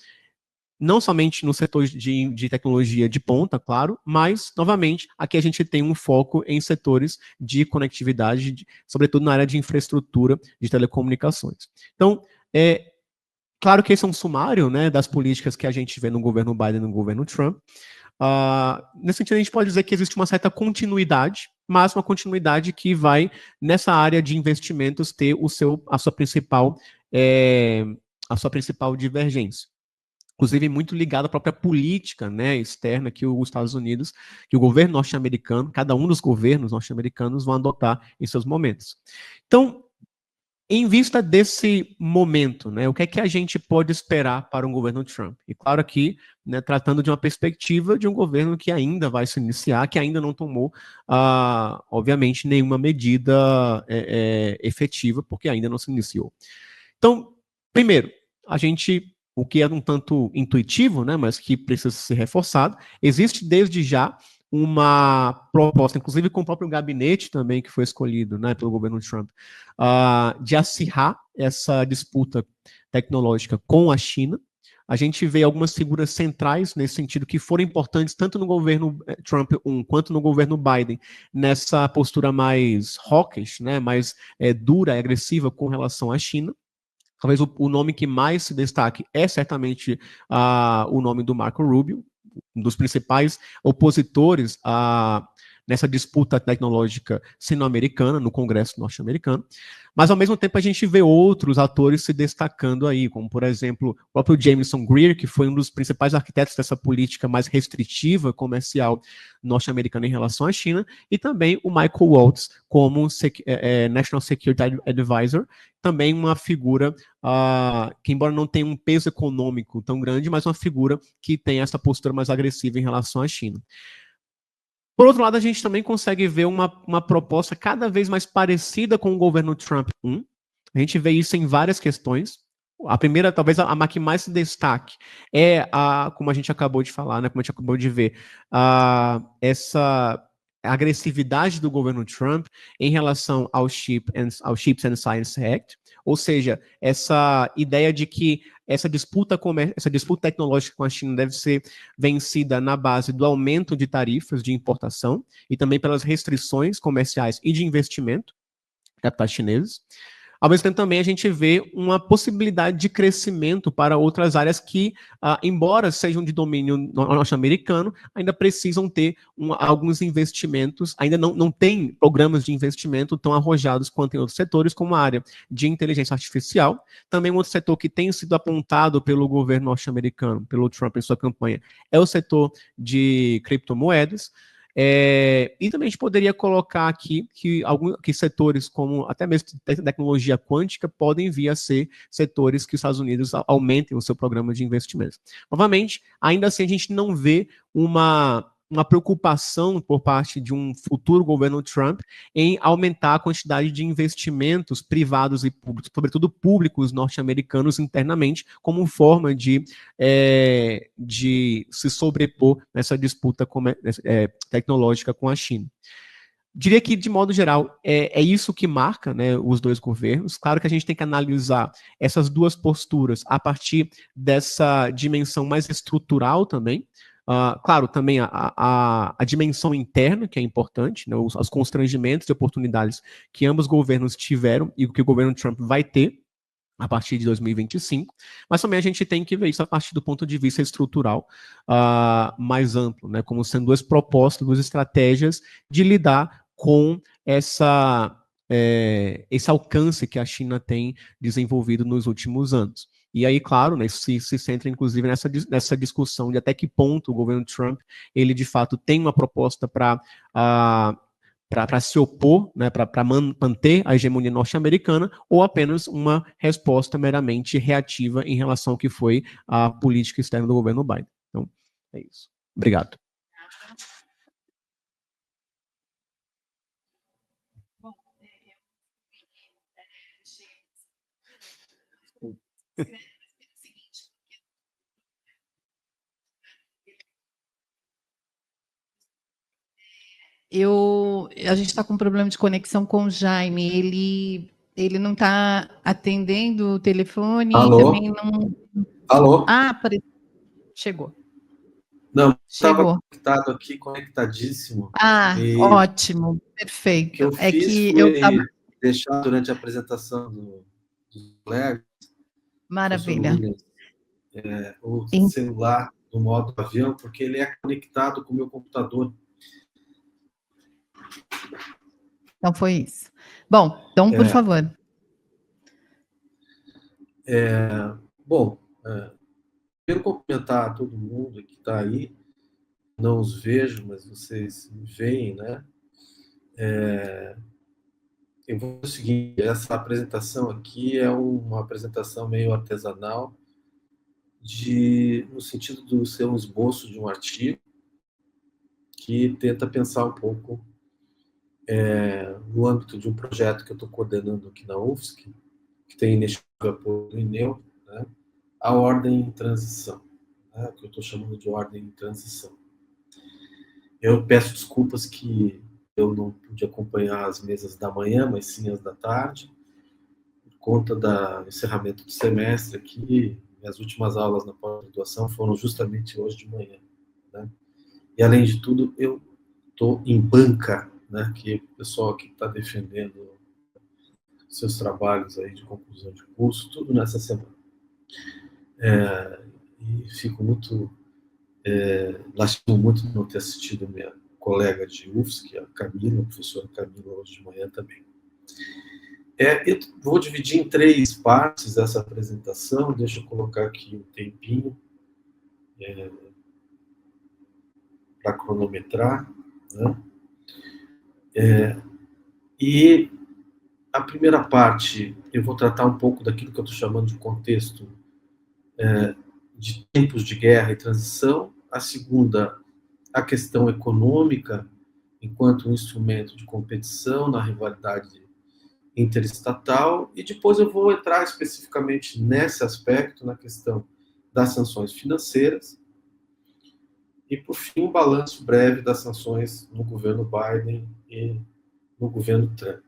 C: não somente no setor de tecnologia de ponta, claro, mas, novamente, aqui a gente tem um foco em setores de conectividade, sobretudo na área de infraestrutura de telecomunicações. Então, claro que esse é um sumário, né, das políticas que a gente vê no governo Biden e no governo Trump. Nesse sentido, a gente pode dizer que existe uma certa continuidade, mas uma continuidade que vai, nessa área de investimentos, ter a sua principal divergência. Inclusive, muito ligada à própria política, né, externa que os Estados Unidos, que o governo norte-americano, cada um dos governos norte-americanos vão adotar em seus momentos. Então, em vista desse momento, né, o que é que a gente pode esperar para um governo Trump? E claro aqui, né, tratando de uma perspectiva de um governo que ainda vai se iniciar, que ainda não tomou, obviamente, nenhuma medida efetiva, porque ainda não se iniciou. Então, primeiro, o que é um tanto intuitivo, né, mas que precisa ser reforçado, existe desde já uma proposta, inclusive com o próprio gabinete também que foi escolhido, né, pelo governo Trump, de acirrar essa disputa tecnológica com a China. A gente vê algumas figuras centrais nesse sentido que foram importantes tanto no governo Trump 1 quanto no governo Biden, nessa postura mais hawkish, né, mais dura e agressiva com relação à China. Talvez o nome que mais se destaque é certamente o nome do Marco Rubio, um dos principais opositores nessa disputa tecnológica sino-americana, no Congresso norte-americano. Mas, ao mesmo tempo, a gente vê outros atores se destacando aí, como, por exemplo, o próprio Jameson Greer, que foi um dos principais arquitetos dessa política mais restritiva comercial norte-americana em relação à China, e também o Michael Waltz, como National Security Advisor, também uma figura que, embora não tenha um peso econômico tão grande, mas uma figura que tem essa postura mais agressiva em relação à China. Por outro lado, a gente também consegue ver uma proposta cada vez mais parecida com o governo Trump 1. A gente vê isso em várias questões. A primeira, talvez a que mais se destaque, é como a gente acabou de falar, né, como a gente acabou de ver, essa agressividade do governo Trump em relação ao Chips and Science Act, ou seja, essa ideia de que essa disputa tecnológica com a China deve ser vencida na base do aumento de tarifas de importação e também pelas restrições comerciais e de investimento de capitais chineses. Ao mesmo tempo, também a gente vê uma possibilidade de crescimento para outras áreas que, embora sejam de domínio norte-americano, ainda precisam ter alguns investimentos, ainda não tem programas de investimento tão arrojados quanto em outros setores, como a área de inteligência artificial. Também um outro setor que tem sido apontado pelo governo norte-americano, pelo Trump em sua campanha, é o setor de criptomoedas. E também a gente poderia colocar aqui que setores como até mesmo tecnologia quântica podem vir a ser setores que os Estados Unidos aumentem o seu programa de investimentos. Novamente, ainda assim a gente não vê uma preocupação por parte de um futuro governo Trump em aumentar a quantidade de investimentos privados e públicos, sobretudo públicos norte-americanos internamente, como forma de se sobrepor nessa disputa tecnológica com a China. Diria que, de modo geral, é isso que marca, né, os dois governos. Claro que a gente tem que analisar essas duas posturas a partir dessa dimensão mais estrutural também. Claro, também a dimensão interna, que é importante, né, os constrangimentos e oportunidades que ambos governos tiveram e que o governo Trump vai ter a partir de 2025, mas também a gente tem que ver isso a partir do ponto de vista estrutural mais amplo, né, como sendo duas propostas, duas estratégias de lidar com esse alcance que a China tem desenvolvido nos últimos anos. E aí, claro, né, se centra, inclusive, nessa discussão de até que ponto o governo Trump, ele, de fato, tem uma proposta para se opor, né, para manter a hegemonia norte-americana, ou apenas uma resposta meramente reativa em relação ao que foi a política externa do governo Biden. Então, é isso. Obrigado.
B: A gente está com um problema de conexão com o Jaime. Ele não está atendendo o telefone.
D: Alô?
B: E também não.
D: Alô?
B: Chegou.
D: Não, estava conectado aqui, conectadíssimo.
B: Ótimo, perfeito.
D: O que eu fiz foi deixar durante a apresentação dos colegas.
B: Maravilha.
D: O celular no modo avião, porque ele é conectado com o meu computador.
B: Então foi isso. Bom, então, por favor.
D: Quero cumprimentar todo mundo que está aí. Não os vejo, mas vocês me veem, né? Eu vou dizer o seguinte, essa apresentação aqui é uma apresentação meio artesanal, no sentido de ser um esboço de um artigo que tenta pensar um pouco no âmbito de um projeto que eu estou coordenando aqui na UFSC, que tem iniciativa apoio do INEU, né? A ordem em transição, né? Que eu estou chamando de ordem em transição. Eu peço desculpas que eu não pude acompanhar as mesas da manhã, mas sim as da tarde, por conta do encerramento do semestre aqui. As últimas aulas na pós-graduação foram justamente hoje de manhã, né? E, além de tudo, eu estou em banca, né, que o pessoal aqui está defendendo seus trabalhos aí de conclusão de curso, tudo nessa semana. E fico muito... lastimo muito de não ter assistido minha colega de UFSC, a Camila, a professora Camila, hoje de manhã também. Eu vou dividir em 3 partes essa apresentação, deixa eu colocar aqui um tempinho para cronometrar, né? E a primeira parte, eu vou tratar um pouco daquilo que eu estou chamando de contexto de tempos de guerra e transição. A segunda, a questão econômica, enquanto um instrumento de competição na rivalidade interestatal. E depois eu vou entrar especificamente nesse aspecto, na questão das sanções financeiras. E, por fim, um balanço breve das sanções no governo Biden e no governo Trump,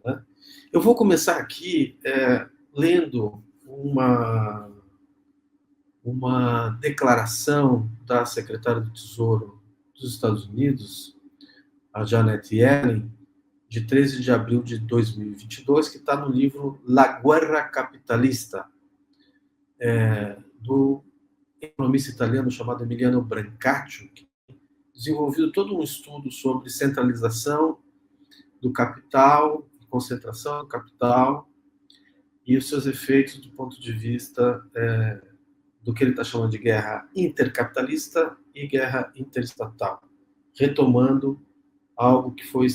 D: né? Eu vou começar aqui lendo uma declaração da secretária do Tesouro dos Estados Unidos, a Janet Yellen, de 13 de abril de 2022, que está no livro La Guerra Capitalista, do economista italiano chamado Emiliano Brancaccio, que desenvolveu todo um estudo sobre centralização do capital, concentração do capital e os seus efeitos do ponto de vista do que ele está chamando de guerra intercapitalista e guerra interestatal. retomando algo que foi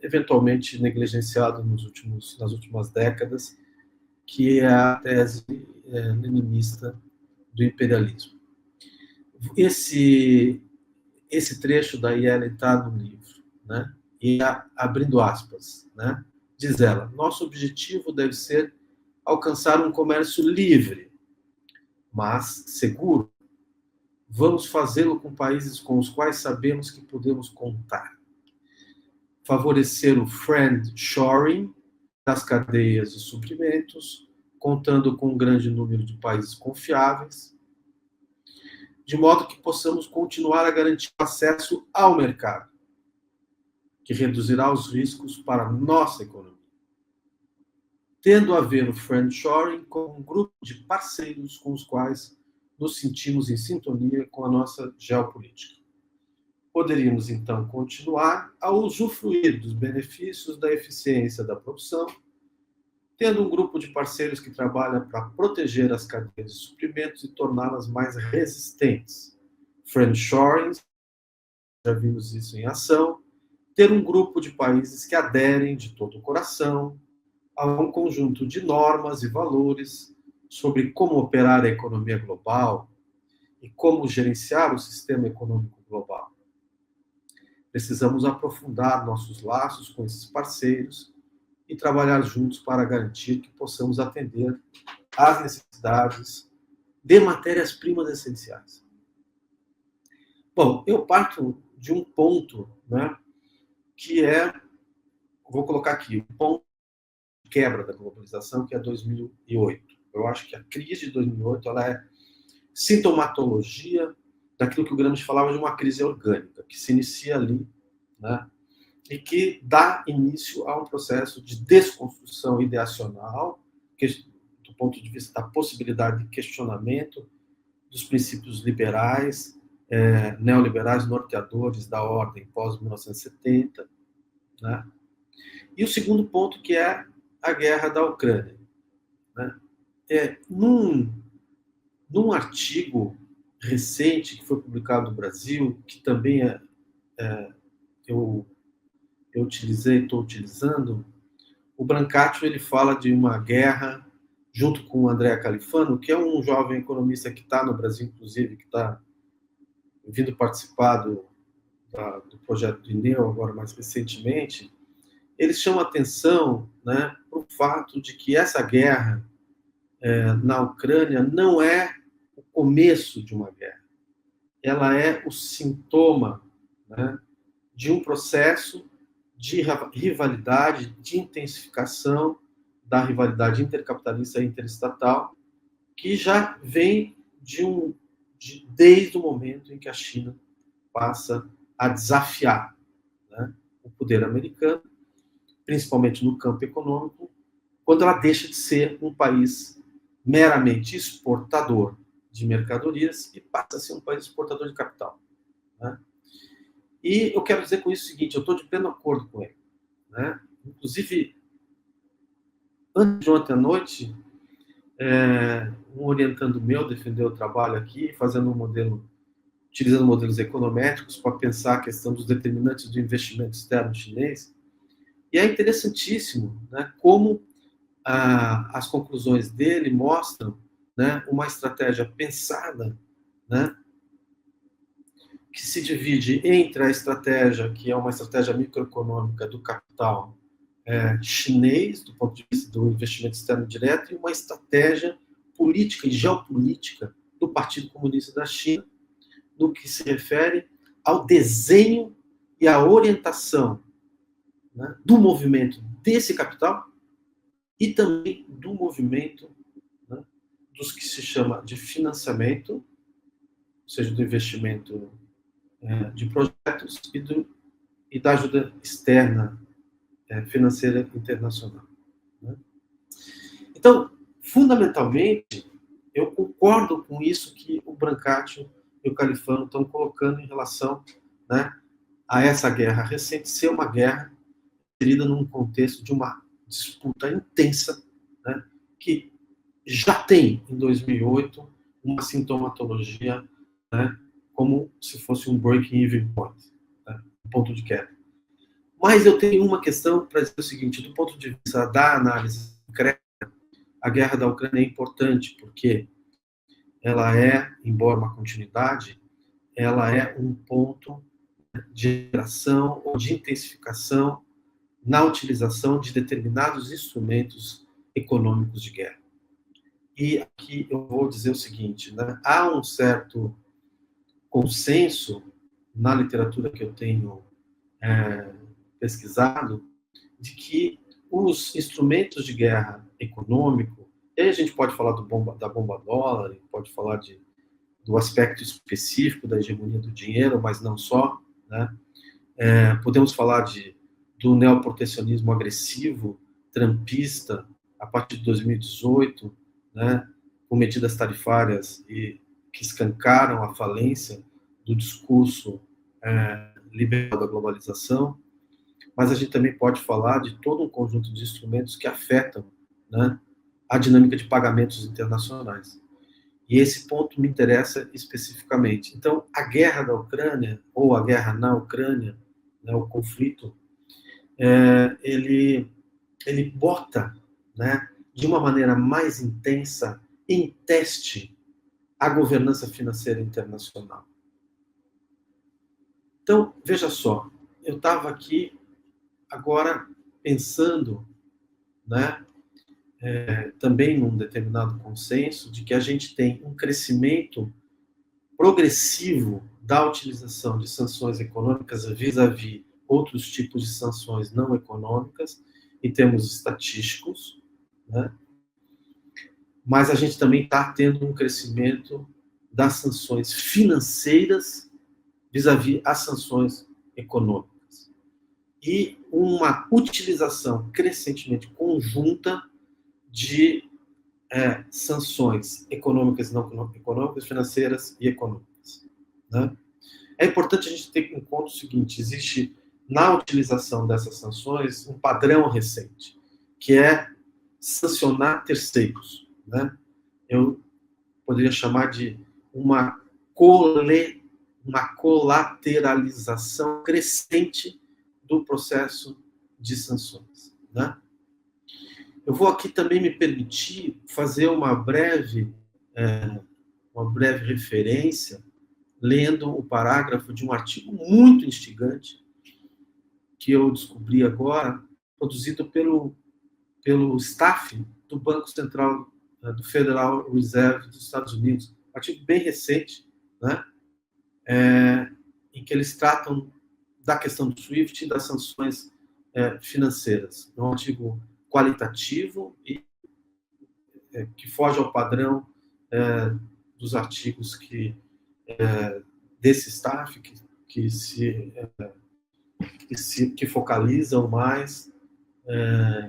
D: eventualmente negligenciado nas últimas décadas, que é a tese leninista do imperialismo. Esse trecho da Yellen está no livro, né? E abrindo aspas, né? Diz ela: nosso objetivo deve ser alcançar um comércio livre, mas seguro. Vamos fazê-lo com países com os quais sabemos que podemos contar. Favorecer o friendshoring das cadeias de suprimentos, contando com um grande número de países confiáveis, de modo que possamos continuar a garantir acesso ao mercado, que reduzirá os riscos para a nossa economia. Tendo a ver o friendshoring como um grupo de parceiros com os quais nos sentimos em sintonia com a nossa geopolítica. Poderíamos, então, continuar a usufruir dos benefícios da eficiência da produção, tendo um grupo de parceiros que trabalha para proteger as cadeias de suprimentos e torná-las mais resistentes. Friendshoring, já vimos isso em ação. Ter um grupo de países que aderem de todo o coração a um conjunto de normas e valores sobre como operar a economia global e como gerenciar o sistema econômico global. Precisamos aprofundar nossos laços com esses parceiros e trabalhar juntos para garantir que possamos atender às necessidades de matérias-primas essenciais. Bom, eu parto de um ponto, né, que vou colocar aqui, o ponto de quebra da globalização, que é 2008. Eu acho que a crise de 2008 ela é sintomatologia daquilo que o Gramsci falava de uma crise orgânica, que se inicia ali, né, e que dá início a um processo de desconstrução ideacional, do ponto de vista da possibilidade de questionamento dos princípios liberais, neoliberais norteadores da ordem pós-1970. Né? E o segundo ponto, que é a guerra da Ucrânia. Né? Num artigo recente que foi publicado no Brasil, que também eu estou utilizando, o Brancati ele fala de uma guerra junto com o André Califano, que é um jovem economista que está no Brasil, inclusive, que está vindo participar do projeto do INEU, agora mais recentemente. Eles chamam a atenção, né, para o fato de que essa guerra na Ucrânia não é o começo de uma guerra. Ela é o sintoma, né, de um processo de rivalidade, de intensificação da rivalidade intercapitalista e interestatal, que já vem desde o momento em que a China passa a desafiar, né, o poder americano, principalmente no campo econômico, quando ela deixa de ser um país meramente exportador de mercadorias e passa a ser um país exportador de capital. Né? E eu quero dizer com isso o seguinte, eu estou de pleno acordo com ele. Né? Inclusive, antes de ontem à noite, um orientando meu defendeu o trabalho aqui, utilizando modelos econométricos para pensar a questão dos determinantes do investimento externo chinês. E é interessantíssimo, né, como as conclusões dele mostram, né, uma estratégia pensada, né, que se divide entre a estratégia, que é uma estratégia microeconômica do capital chinês, do ponto de vista do investimento externo direto, e uma estratégia política e geopolítica do Partido Comunista da China, no que se refere ao desenho e à orientação, né, do movimento desse capital e também do movimento, né, dos que se chama de financiamento, ou seja, do investimento de projetos e da ajuda externa financeira internacional. Né? Então, fundamentalmente, eu concordo com isso que o Brancati e o Califano estão colocando em relação, né, a essa guerra recente ser uma guerra inserida num contexto de uma disputa intensa, né, que já tem, em 2008, uma sintomatologia, né, como se fosse um break-even point. ponto de queda. Mas eu tenho uma questão para dizer o seguinte, do ponto de vista da análise concreta, a guerra da Ucrânia é importante, porque ela é, embora uma continuidade, ela é um ponto de geração ou de intensificação na utilização de determinados instrumentos econômicos de guerra. E aqui eu vou dizer o seguinte, né? Há um certo consenso na literatura que eu tenho pesquisado de que os instrumentos de guerra econômico, e aí a gente pode falar da bomba dólar, pode falar do aspecto específico da hegemonia do dinheiro, mas não só, né? Podemos falar do neoprotecionismo agressivo, trampista, a partir de 2018, né, com medidas tarifárias que escancaram a falência do discurso liberal da globalização, mas a gente também pode falar de todo um conjunto de instrumentos que afetam, né, a dinâmica de pagamentos internacionais. E esse ponto me interessa especificamente. Então, a guerra da Ucrânia, ou a guerra na Ucrânia, né, o conflito, ele bota, né, de uma maneira mais intensa em teste a governança financeira internacional. Então, veja só, eu estava aqui agora pensando, né, também num determinado consenso de que a gente tem um crescimento progressivo da utilização de sanções econômicas vis-à-vis outros tipos de sanções não econômicas, em termos estatísticos, né? Mas a gente também está tendo um crescimento das sanções financeiras vis-à-vis as sanções econômicas. E uma utilização crescentemente conjunta de sanções econômicas e não econômicas, financeiras e econômicas, né? É importante a gente ter em conta o seguinte, existe na utilização dessas sanções um padrão recente, que é sancionar terceiros, né? Eu poderia chamar de uma colateralização crescente do processo de sanções, né? Eu vou aqui também me permitir fazer uma breve referência, lendo o parágrafo de um artigo muito instigante que eu descobri agora, produzido pelo staff do Banco Central, do Federal Reserve dos Estados Unidos. Um artigo bem recente, né? Em que eles tratam da questão do SWIFT e das sanções financeiras. É um artigo qualitativo e que foge ao padrão dos artigos desse staff que focalizam mais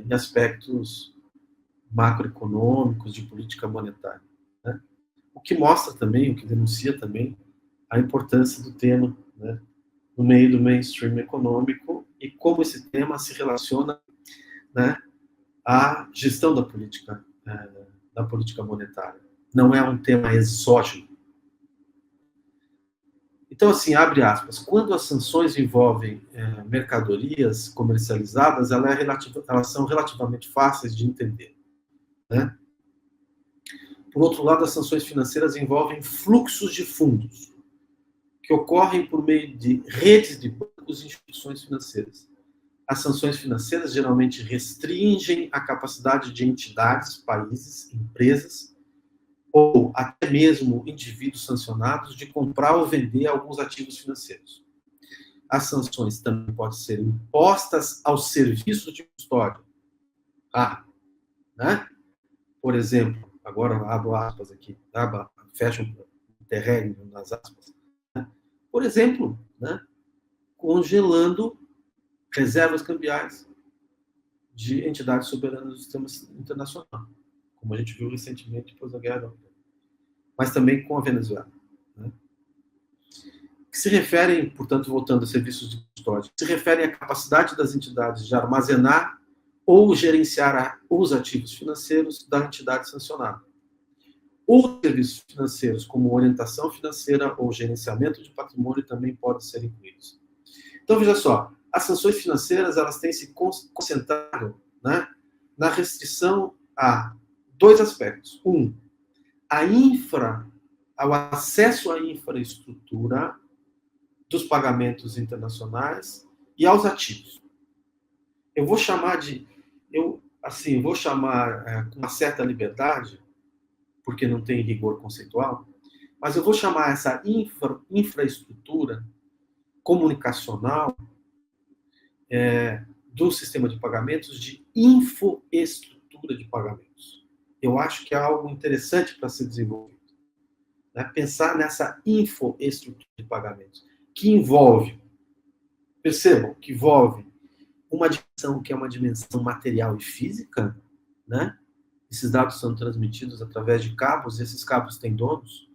D: em aspectos macroeconômicos de política monetária, né? O que mostra também, o que denuncia também a importância do tema, né, no meio do mainstream econômico e como esse tema se relaciona, né, à gestão da política monetária. Não é um tema exógeno. Então, assim, abre aspas, quando as sanções envolvem mercadorias comercializadas, elas são relativamente fáceis de entender, né? Por outro lado, as sanções financeiras envolvem fluxos de fundos que ocorrem por meio de redes de bancos e instituições financeiras. As sanções financeiras geralmente restringem a capacidade de entidades, países, empresas ou até mesmo indivíduos sancionados de comprar ou vender alguns ativos financeiros. As sanções também podem ser impostas aos serviços de custódia. Né? Por exemplo, agora abro aspas aqui, fecho um interregno nas aspas. Né? Por exemplo, né, congelando reservas cambiais de entidades soberanas do sistema internacional, como a gente viu recentemente depois da guerra da Ucrânia, mas também com a Venezuela, né? Que se referem, portanto, voltando a serviços de custódia, se referem à capacidade das entidades de armazenar ou gerenciar os ativos financeiros da entidade sancionada. Outros serviços financeiros, como orientação financeira ou gerenciamento de patrimônio, também podem ser incluídos. Então, veja só, as sanções financeiras elas têm se concentrado, né, na restrição a dois aspectos. Um, ao acesso à infraestrutura dos pagamentos internacionais e aos ativos. Eu vou chamar com uma certa liberdade, porque não tem rigor conceitual, mas eu vou chamar essa infraestrutura comunicacional do sistema de pagamentos de infoestrutura de pagamentos. Eu acho que é algo interessante para ser desenvolvido. Né? Pensar nessa infoestrutura de pagamentos, que envolve, percebam, que envolve uma dimensão que é uma dimensão material e física, né? Esses dados são transmitidos através de cabos, e esses cabos têm donos,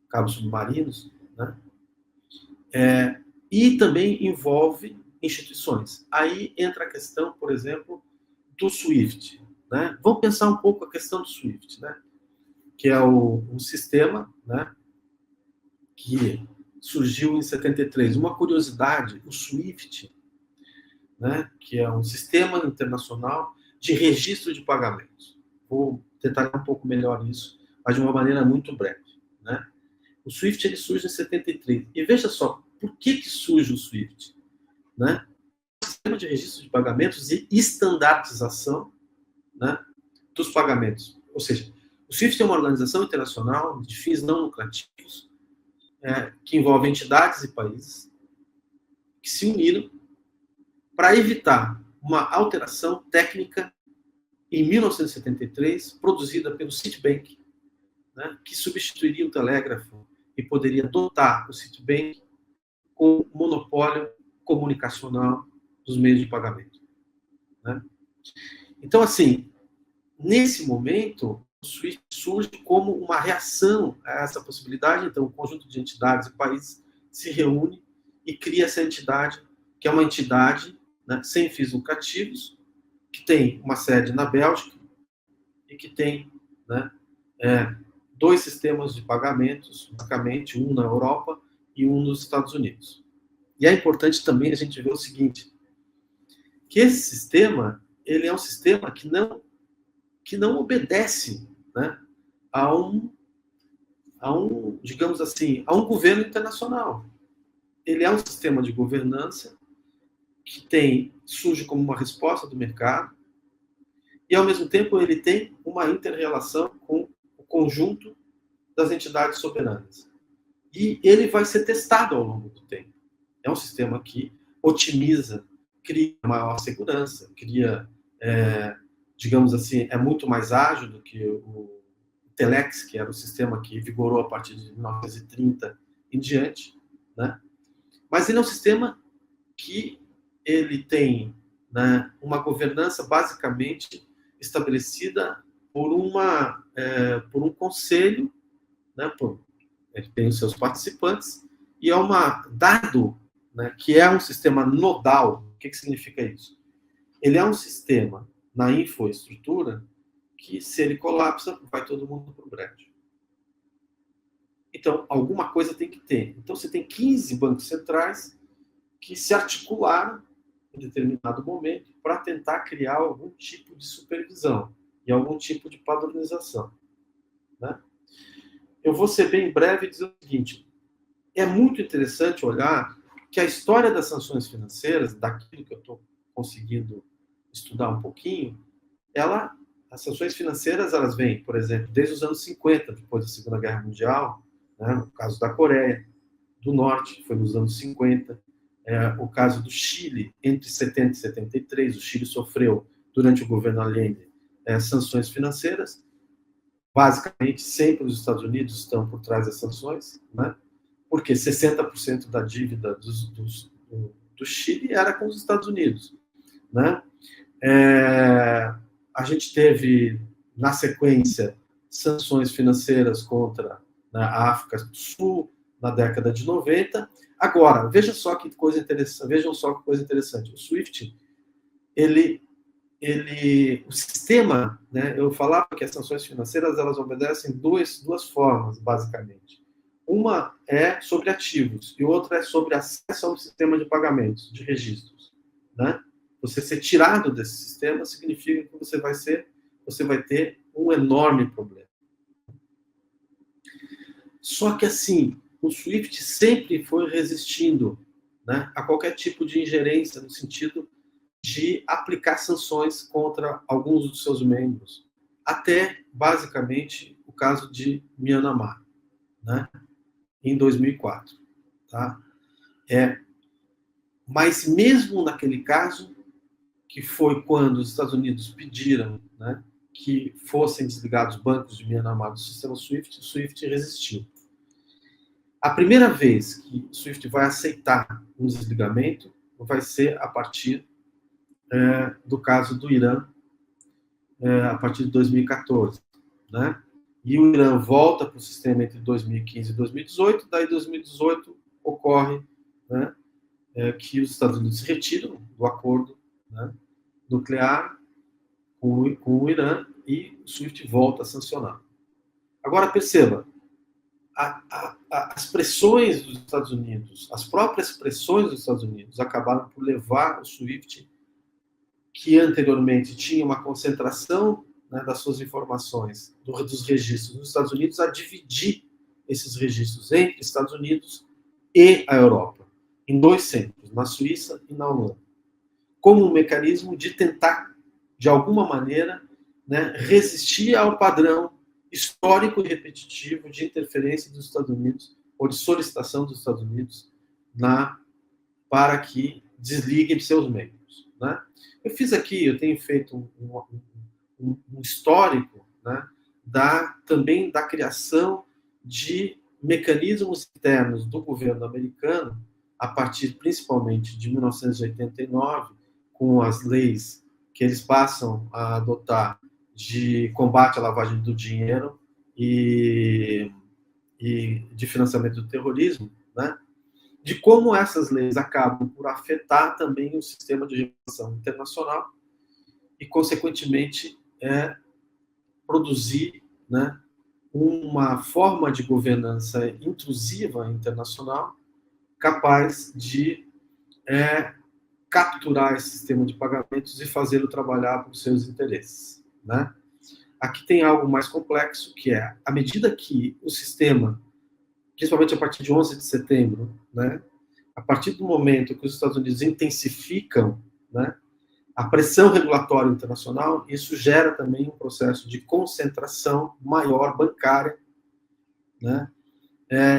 D: cabos submarinos, né? E também envolve instituições. Aí entra a questão, por exemplo, do SWIFT. Né? Vamos pensar um pouco a questão do SWIFT, né? Que é um sistema, né, que surgiu em 73. Uma curiosidade, o SWIFT, né, que é um sistema internacional de registro de pagamentos. Vou detalhar um pouco melhor isso, mas de uma maneira muito breve. Né? O SWIFT ele surge em 73. E veja só, por que surge o SWIFT? Né? Um sistema de registro de pagamentos e estandartização, né, dos pagamentos. Ou seja, o SWIFT é uma organização internacional de fins não lucrativos, que envolve entidades e países que se uniram para evitar uma alteração técnica em 1973, produzida pelo Citibank, né, que substituiria o telégrafo e poderia dotar o Citibank com o monopólio comunicacional dos meios de pagamento. Né? Então, assim, nesse momento, o SWIFT surge como uma reação a essa possibilidade. Então, um conjunto de entidades e países se reúne e cria essa entidade, que é uma entidade, né, sem fins lucrativos, que tem uma sede na Bélgica e que tem, né, dois sistemas de pagamentos, basicamente, um na Europa e um nos Estados Unidos. E é importante também a gente ver o seguinte, que esse sistema, ele é um sistema que não obedece, né, a um, digamos assim, a um governo internacional. Ele é um sistema de governança que surge como uma resposta do mercado e, ao mesmo tempo, ele tem uma inter-relação com o conjunto das entidades soberanas. E ele vai ser testado ao longo do tempo. É um sistema que otimiza, cria maior segurança, cria, digamos assim, é muito mais ágil do que o Telex, que era o sistema que vigorou a partir de 1930 em diante, né? Mas ele é um sistema que ele tem, né, uma governança basicamente estabelecida por um conselho, né, ele tem os seus participantes, e dado, né, que é um sistema nodal. O que significa isso? Ele é um sistema na infraestrutura que, se ele colapsa, vai todo mundo para o brejo. Então, alguma coisa tem que ter. Então, você tem 15 bancos centrais que se articularam em determinado momento para tentar criar algum tipo de supervisão e algum tipo de padronização. Né? Eu vou ser bem breve e dizer o seguinte, é muito interessante olhar que a história das sanções financeiras, daquilo que eu estou conseguindo estudar um pouquinho, as sanções financeiras, elas vêm, por exemplo, desde os anos 50, depois da Segunda Guerra Mundial, né, no caso da Coreia do Norte, que foi nos anos 50, o caso do Chile, entre 70 e 73, o Chile sofreu, durante o governo Allende, sanções financeiras. Basicamente, sempre os Estados Unidos estão por trás das sanções, né? Porque 60% da dívida do Chile era com os Estados Unidos. Né? A gente teve, na sequência, sanções financeiras contra, né, a África do Sul, na década de 90. Agora, vejam só que coisa interessante. O SWIFT, o sistema, né, eu falava que as sanções financeiras elas obedecem duas formas, basicamente. Uma é sobre ativos e outra é sobre acesso ao sistema de pagamentos, de registros, né? Você ser tirado desse sistema significa que você vai ter um enorme problema. Só que, assim, o SWIFT sempre foi resistindo, né, a qualquer tipo de ingerência no sentido de aplicar sanções contra alguns dos seus membros, até, basicamente, o caso de Myanmar, né, em 2004. Tá? Mas mesmo naquele caso, que foi quando os Estados Unidos pediram, né, que fossem desligados os bancos de Myanmar do sistema SWIFT, o SWIFT resistiu. A primeira vez que o SWIFT vai aceitar um desligamento vai ser a partir do caso do Irã, a partir de 2014. Né? E o Irã volta para o sistema entre 2015 e 2018, daí 2018 ocorre, né, que os Estados Unidos se retiram do acordo, né, nuclear com o Irã e o SWIFT volta a sancionar. Agora, perceba, as pressões dos Estados Unidos, as próprias pressões dos Estados Unidos acabaram por levar o SWIFT, que anteriormente tinha uma concentração, né, das suas informações, dos registros nos Estados Unidos, a dividir esses registros entre Estados Unidos e a Europa, em 2 centros, na Suíça e na Holanda, como um mecanismo de tentar, de alguma maneira, né, resistir ao padrão histórico e repetitivo de interferência dos Estados Unidos, ou de solicitação dos Estados Unidos para que desliguem seus membros. Né? Eu tenho feito um histórico, né, também da criação de mecanismos internos do governo americano, a partir principalmente de 1989, com as leis que eles passam a adotar de combate à lavagem do dinheiro e de financiamento do terrorismo, né? De como essas leis acabam por afetar também o sistema de regulação internacional e, consequentemente, produzir, né, uma forma de governança intrusiva internacional capaz de capturar esse sistema de pagamentos e fazê-lo trabalhar para os seus interesses. Né? Aqui tem algo mais complexo, que é, à medida que o sistema, principalmente a partir de 11 de setembro, né, a partir do momento que os Estados Unidos intensificam, né, a pressão regulatória internacional, isso gera também um processo de concentração maior bancária, né,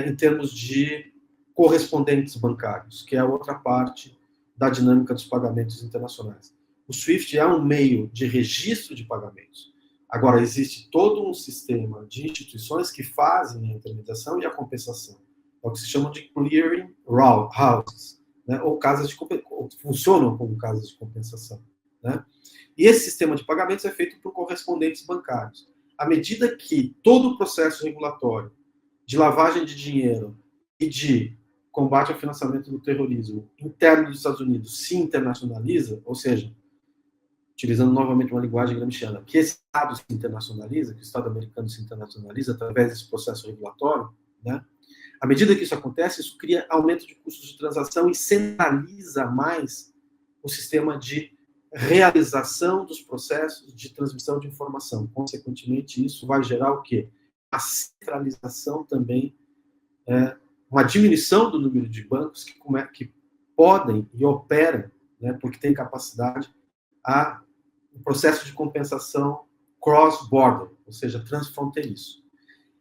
D: em termos de correspondentes bancários, que é a outra parte da dinâmica dos pagamentos internacionais. O SWIFT é um meio de registro de pagamentos. Agora, existe todo um sistema de instituições que fazem a intermediação e a compensação. É o que se chama de clearing houses, né? Ou casas funcionam como casas de compensação. Né? E esse sistema de pagamentos é feito por correspondentes bancários. À medida que todo o processo regulatório de lavagem de dinheiro e de combate ao financiamento do terrorismo interno dos Estados Unidos se internacionaliza, ou seja, utilizando novamente uma linguagem gramsciana, que esse Estado se internacionaliza, que o Estado americano se internacionaliza através desse processo regulatório, né? À medida que isso acontece, isso cria aumento de custos de transação e centraliza mais o sistema de realização dos processos de transmissão de informação. Consequentemente, isso vai gerar o quê? A centralização também, uma diminuição do número de bancos que podem e operam, né, porque têm capacidade, o processo de compensação cross-border, ou seja, transfronteiriço.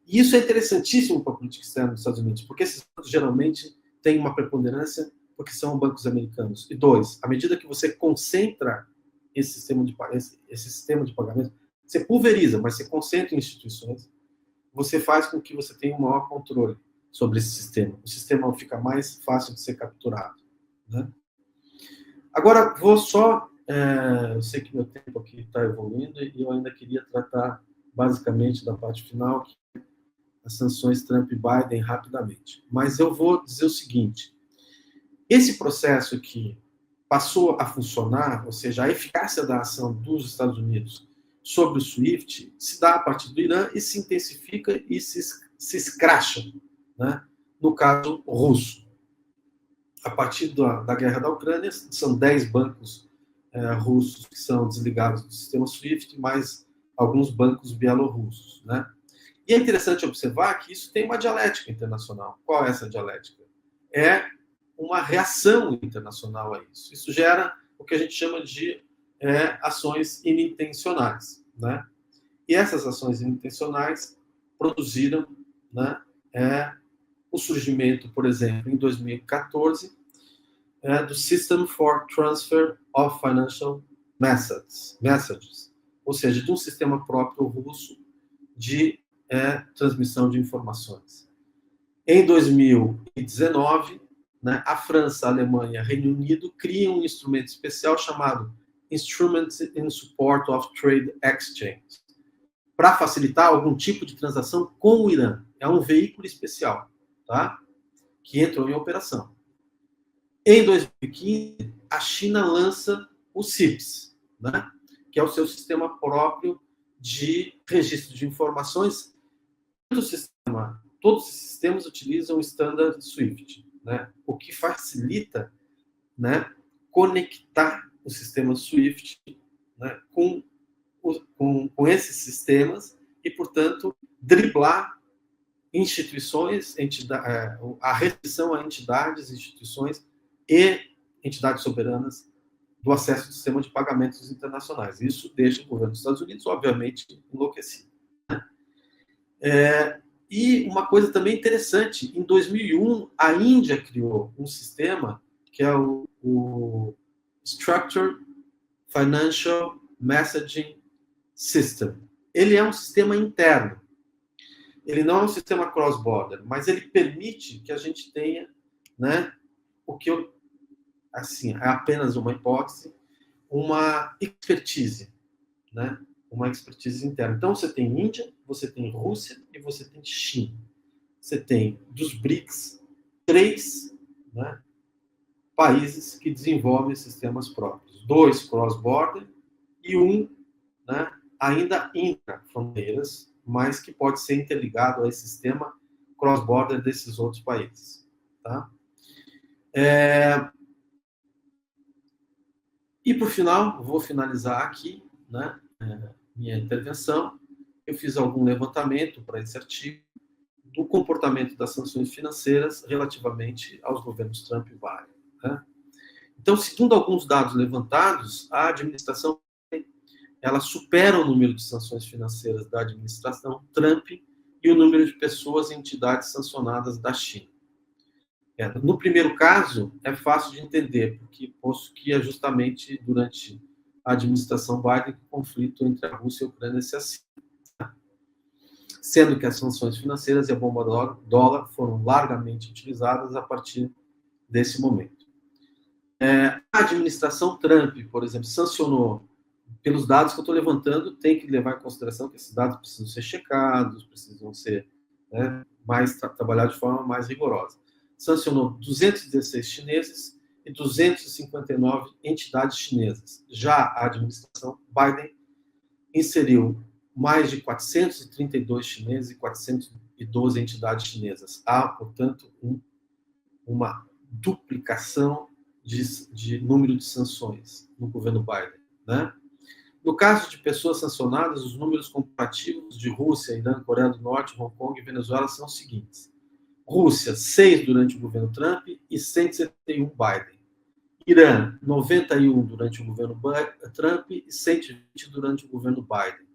D: E isso é interessantíssimo para a política externa dos Estados Unidos, porque esses bancos geralmente têm uma preponderância porque são bancos americanos. E 2, à medida que você concentra esse sistema de pagamento, você pulveriza, mas você concentra em instituições, você faz com que você tenha um maior controle sobre esse sistema. O sistema fica mais fácil de ser capturado. Né? Agora, vou só... eu sei que meu tempo aqui está evoluindo e eu ainda queria tratar basicamente da parte final, que é as sanções Trump e Biden, rapidamente. Mas eu vou dizer o seguinte, esse processo que passou a funcionar, ou seja, a eficácia da ação dos Estados Unidos sobre o SWIFT, se dá a partir do Irã e se intensifica e se escracha né, no caso russo. A partir da guerra da Ucrânia, são 10 bancos russos que são desligados do sistema SWIFT, mais alguns bancos bielorrussos, né? E é interessante observar que isso tem uma dialética internacional. Qual é essa dialética? É uma reação internacional a isso. Isso gera o que a gente chama de ações inintencionais, né? E essas ações inintencionais produziram, né, o surgimento, por exemplo, em 2014, do System for Transfer of Financial Messages, ou seja, de um sistema próprio russo de transmissão de informações. Em 2019, né, a França, a Alemanha, Reino Unido criam um instrumento especial chamado Instrument in Support of Trade Exchange, para facilitar algum tipo de transação com o Irã. É um veículo especial, tá? Que entrou em operação. Em 2015, a China lança o CIPS, né? Que é o seu sistema próprio de registro de informações. Todos os sistemas utilizam o standard SWIFT, né? O que facilita, né, conectar o sistema SWIFT, né, com esses sistemas e, portanto, driblar instituições, a restrição a entidades, instituições e entidades soberanas do acesso ao sistema de pagamentos internacionais. Isso deixa o governo dos Estados Unidos, obviamente, enlouquecido. E uma coisa também interessante, em 2001, a Índia criou um sistema que é o Structured Financial Messaging System. Ele é um sistema interno. Ele não é um sistema cross-border, mas ele permite que a gente tenha, né, o que assim, é apenas uma hipótese, uma expertise, né? Uma expertise interna. Então, você tem Índia, você tem Rússia e você tem China. Você tem, dos BRICS, 3, né, países que desenvolvem sistemas próprios. 2 cross-border e 1, né, ainda intra-fronteiras, mas que pode ser interligado a esse sistema cross-border desses outros países. Tá? E, por final, vou finalizar aqui, né, minha intervenção. Eu fiz algum levantamento para esse artigo do comportamento das sanções financeiras relativamente aos governos Trump e Biden. Né? Então, segundo alguns dados levantados, a administração ela supera o número de sanções financeiras da administração Trump e o número de pessoas e entidades sancionadas da China. No primeiro caso, é fácil de entender, porque posto que é justamente durante a administração Biden que o conflito entre a Rússia e a Ucrânia se acirra. Sendo que as sanções financeiras e a bomba dólar foram largamente utilizadas a partir desse momento. A administração Trump, por exemplo, sancionou, pelos dados que eu estou levantando, tem que levar em consideração que esses dados precisam ser checados, precisam ser, né, trabalhados de forma mais rigorosa. Sancionou 216 chineses e 259 entidades chinesas. Já a administração Biden inseriu mais de 432 chineses e 412 entidades chinesas. Há, portanto, uma duplicação de número de sanções no governo Biden. Né? No caso de pessoas sancionadas, os números comparativos de Rússia, Irã, Coreia do Norte, Hong Kong e Venezuela são os seguintes. Rússia, 6 durante o governo Trump e 171 Biden. Irã, 91 durante o governo Trump e 120 durante o governo Biden.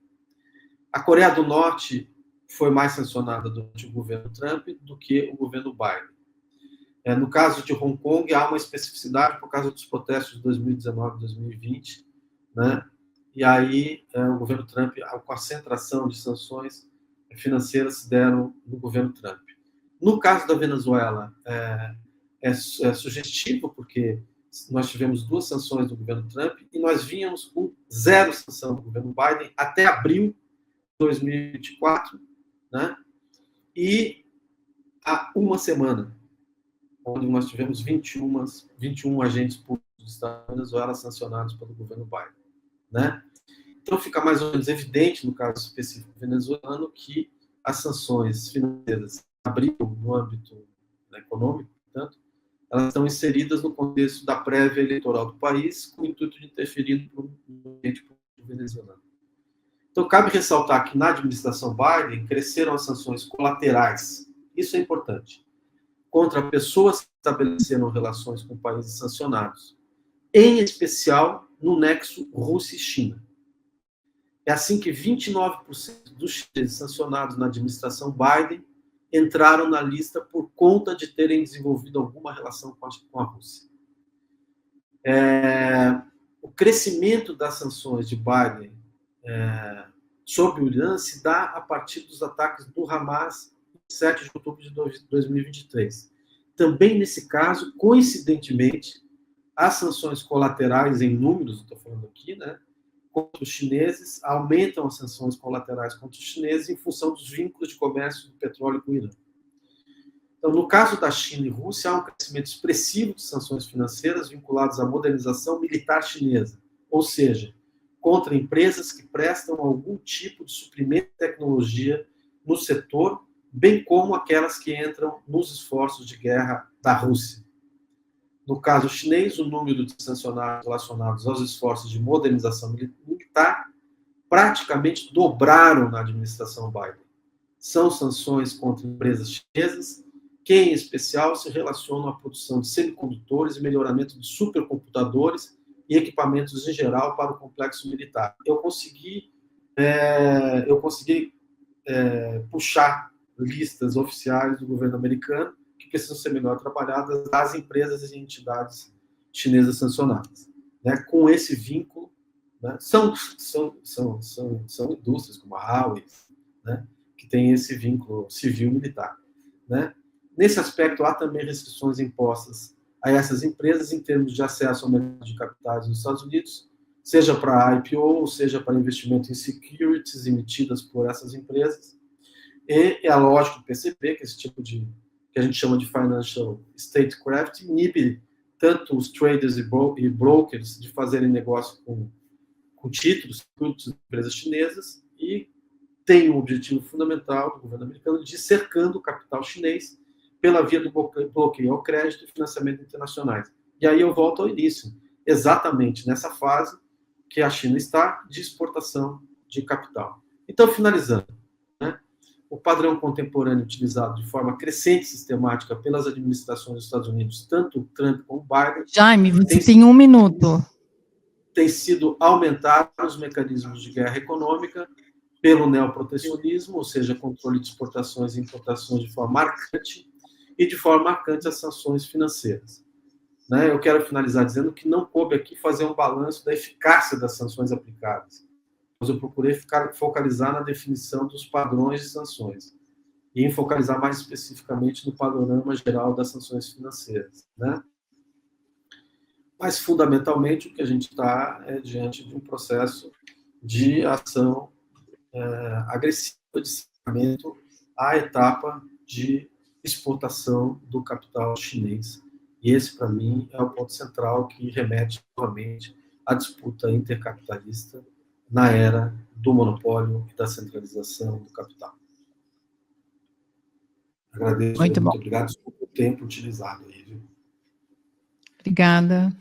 D: A Coreia do Norte foi mais sancionada durante o governo Trump do que o governo Biden. No caso de Hong Kong, há uma especificidade por causa dos protestos de 2019 e 2020, né? E aí o governo Trump, a concentração de sanções financeiras se deram no governo Trump. No caso da Venezuela, é sugestivo, porque nós tivemos 2 sanções do governo Trump e nós vínhamos com 0 sanção do governo Biden até abril de 2024, né? E há uma semana, onde nós tivemos 21 agentes públicos da Venezuela sancionados pelo governo Biden. Né? Então, fica mais ou menos evidente, no caso específico venezuelano, que as sanções financeiras abril, no âmbito econômico, portanto, elas estão inseridas no contexto da prévia eleitoral do país, com o intuito de interferir no ambiente político venezuelano. Então, cabe ressaltar que na administração Biden cresceram as sanções colaterais, isso é importante, contra pessoas que estabeleceram relações com países sancionados, em especial no nexo Rússia e China. É assim que 29% dos chineses sancionados na administração Biden entraram na lista por conta de terem desenvolvido alguma relação com a Rússia. O crescimento das sanções de Biden sobre o Irã se dá a partir dos ataques do Hamas em 7 de outubro de 2023. Também nesse caso, coincidentemente, as sanções colaterais em números, estou falando aqui, né, contra os chineses, aumentam as sanções colaterais contra os chineses em função dos vínculos de comércio do petróleo com o Irã. Então, no caso da China e Rússia, há um crescimento expressivo de sanções financeiras vinculadas à modernização militar chinesa, ou seja, contra empresas que prestam algum tipo de suprimento de tecnologia no setor, bem como aquelas que entram nos esforços de guerra da Rússia. No caso chinês, o número de sancionados relacionados aos esforços de modernização militar praticamente dobraram na administração Biden. São sanções contra empresas chinesas que, em especial, se relacionam à produção de semicondutores e melhoramento de supercomputadores e equipamentos em geral para o complexo militar. Eu consegui puxar listas oficiais do governo americano que precisam ser melhor trabalhadas das empresas e entidades chinesas sancionadas. Né? Com esse vínculo, né? São indústrias como a Huawei, né? Que tem esse vínculo civil-militar. Né? Nesse aspecto, há também restrições impostas a essas empresas em termos de acesso ao mercado de capitais nos Estados Unidos, seja para IPO, seja para investimento em securities emitidas por essas empresas. E é lógico perceber que esse tipo de, que a gente chama de financial statecraft, inibe tanto os traders e brokers de fazerem negócio com títulos de empresas chinesas e tem um objetivo fundamental do governo americano de ir cercando o capital chinês pela via do bloqueio ao crédito e financiamento internacionais. E aí eu volto ao início, exatamente nessa fase que a China está de exportação de capital. Então, finalizando, né, o padrão contemporâneo utilizado de forma crescente e sistemática pelas administrações dos Estados Unidos, tanto o Trump como o Biden...
B: Jaime, você tem 1 minuto.
D: Tem sido aumentar os mecanismos de guerra econômica pelo neoprotecionismo, ou seja, controle de exportações e importações de forma marcante, e de forma marcante as sanções financeiras. Né? Eu quero finalizar dizendo que não coube aqui fazer um balanço da eficácia das sanções aplicadas, mas eu procurei focalizar na definição dos padrões de sanções e em focalizar mais especificamente no panorama geral das sanções financeiras. Né? Mas, fundamentalmente, o que a gente está é diante de um processo de ação agressiva de cercamento à etapa de exportação do capital chinês. E esse, para mim, é o ponto central que remete novamente à disputa intercapitalista na era do monopólio e da centralização do capital. Agradeço. Muito obrigado pelo tempo utilizado aí, viu?
B: Obrigada.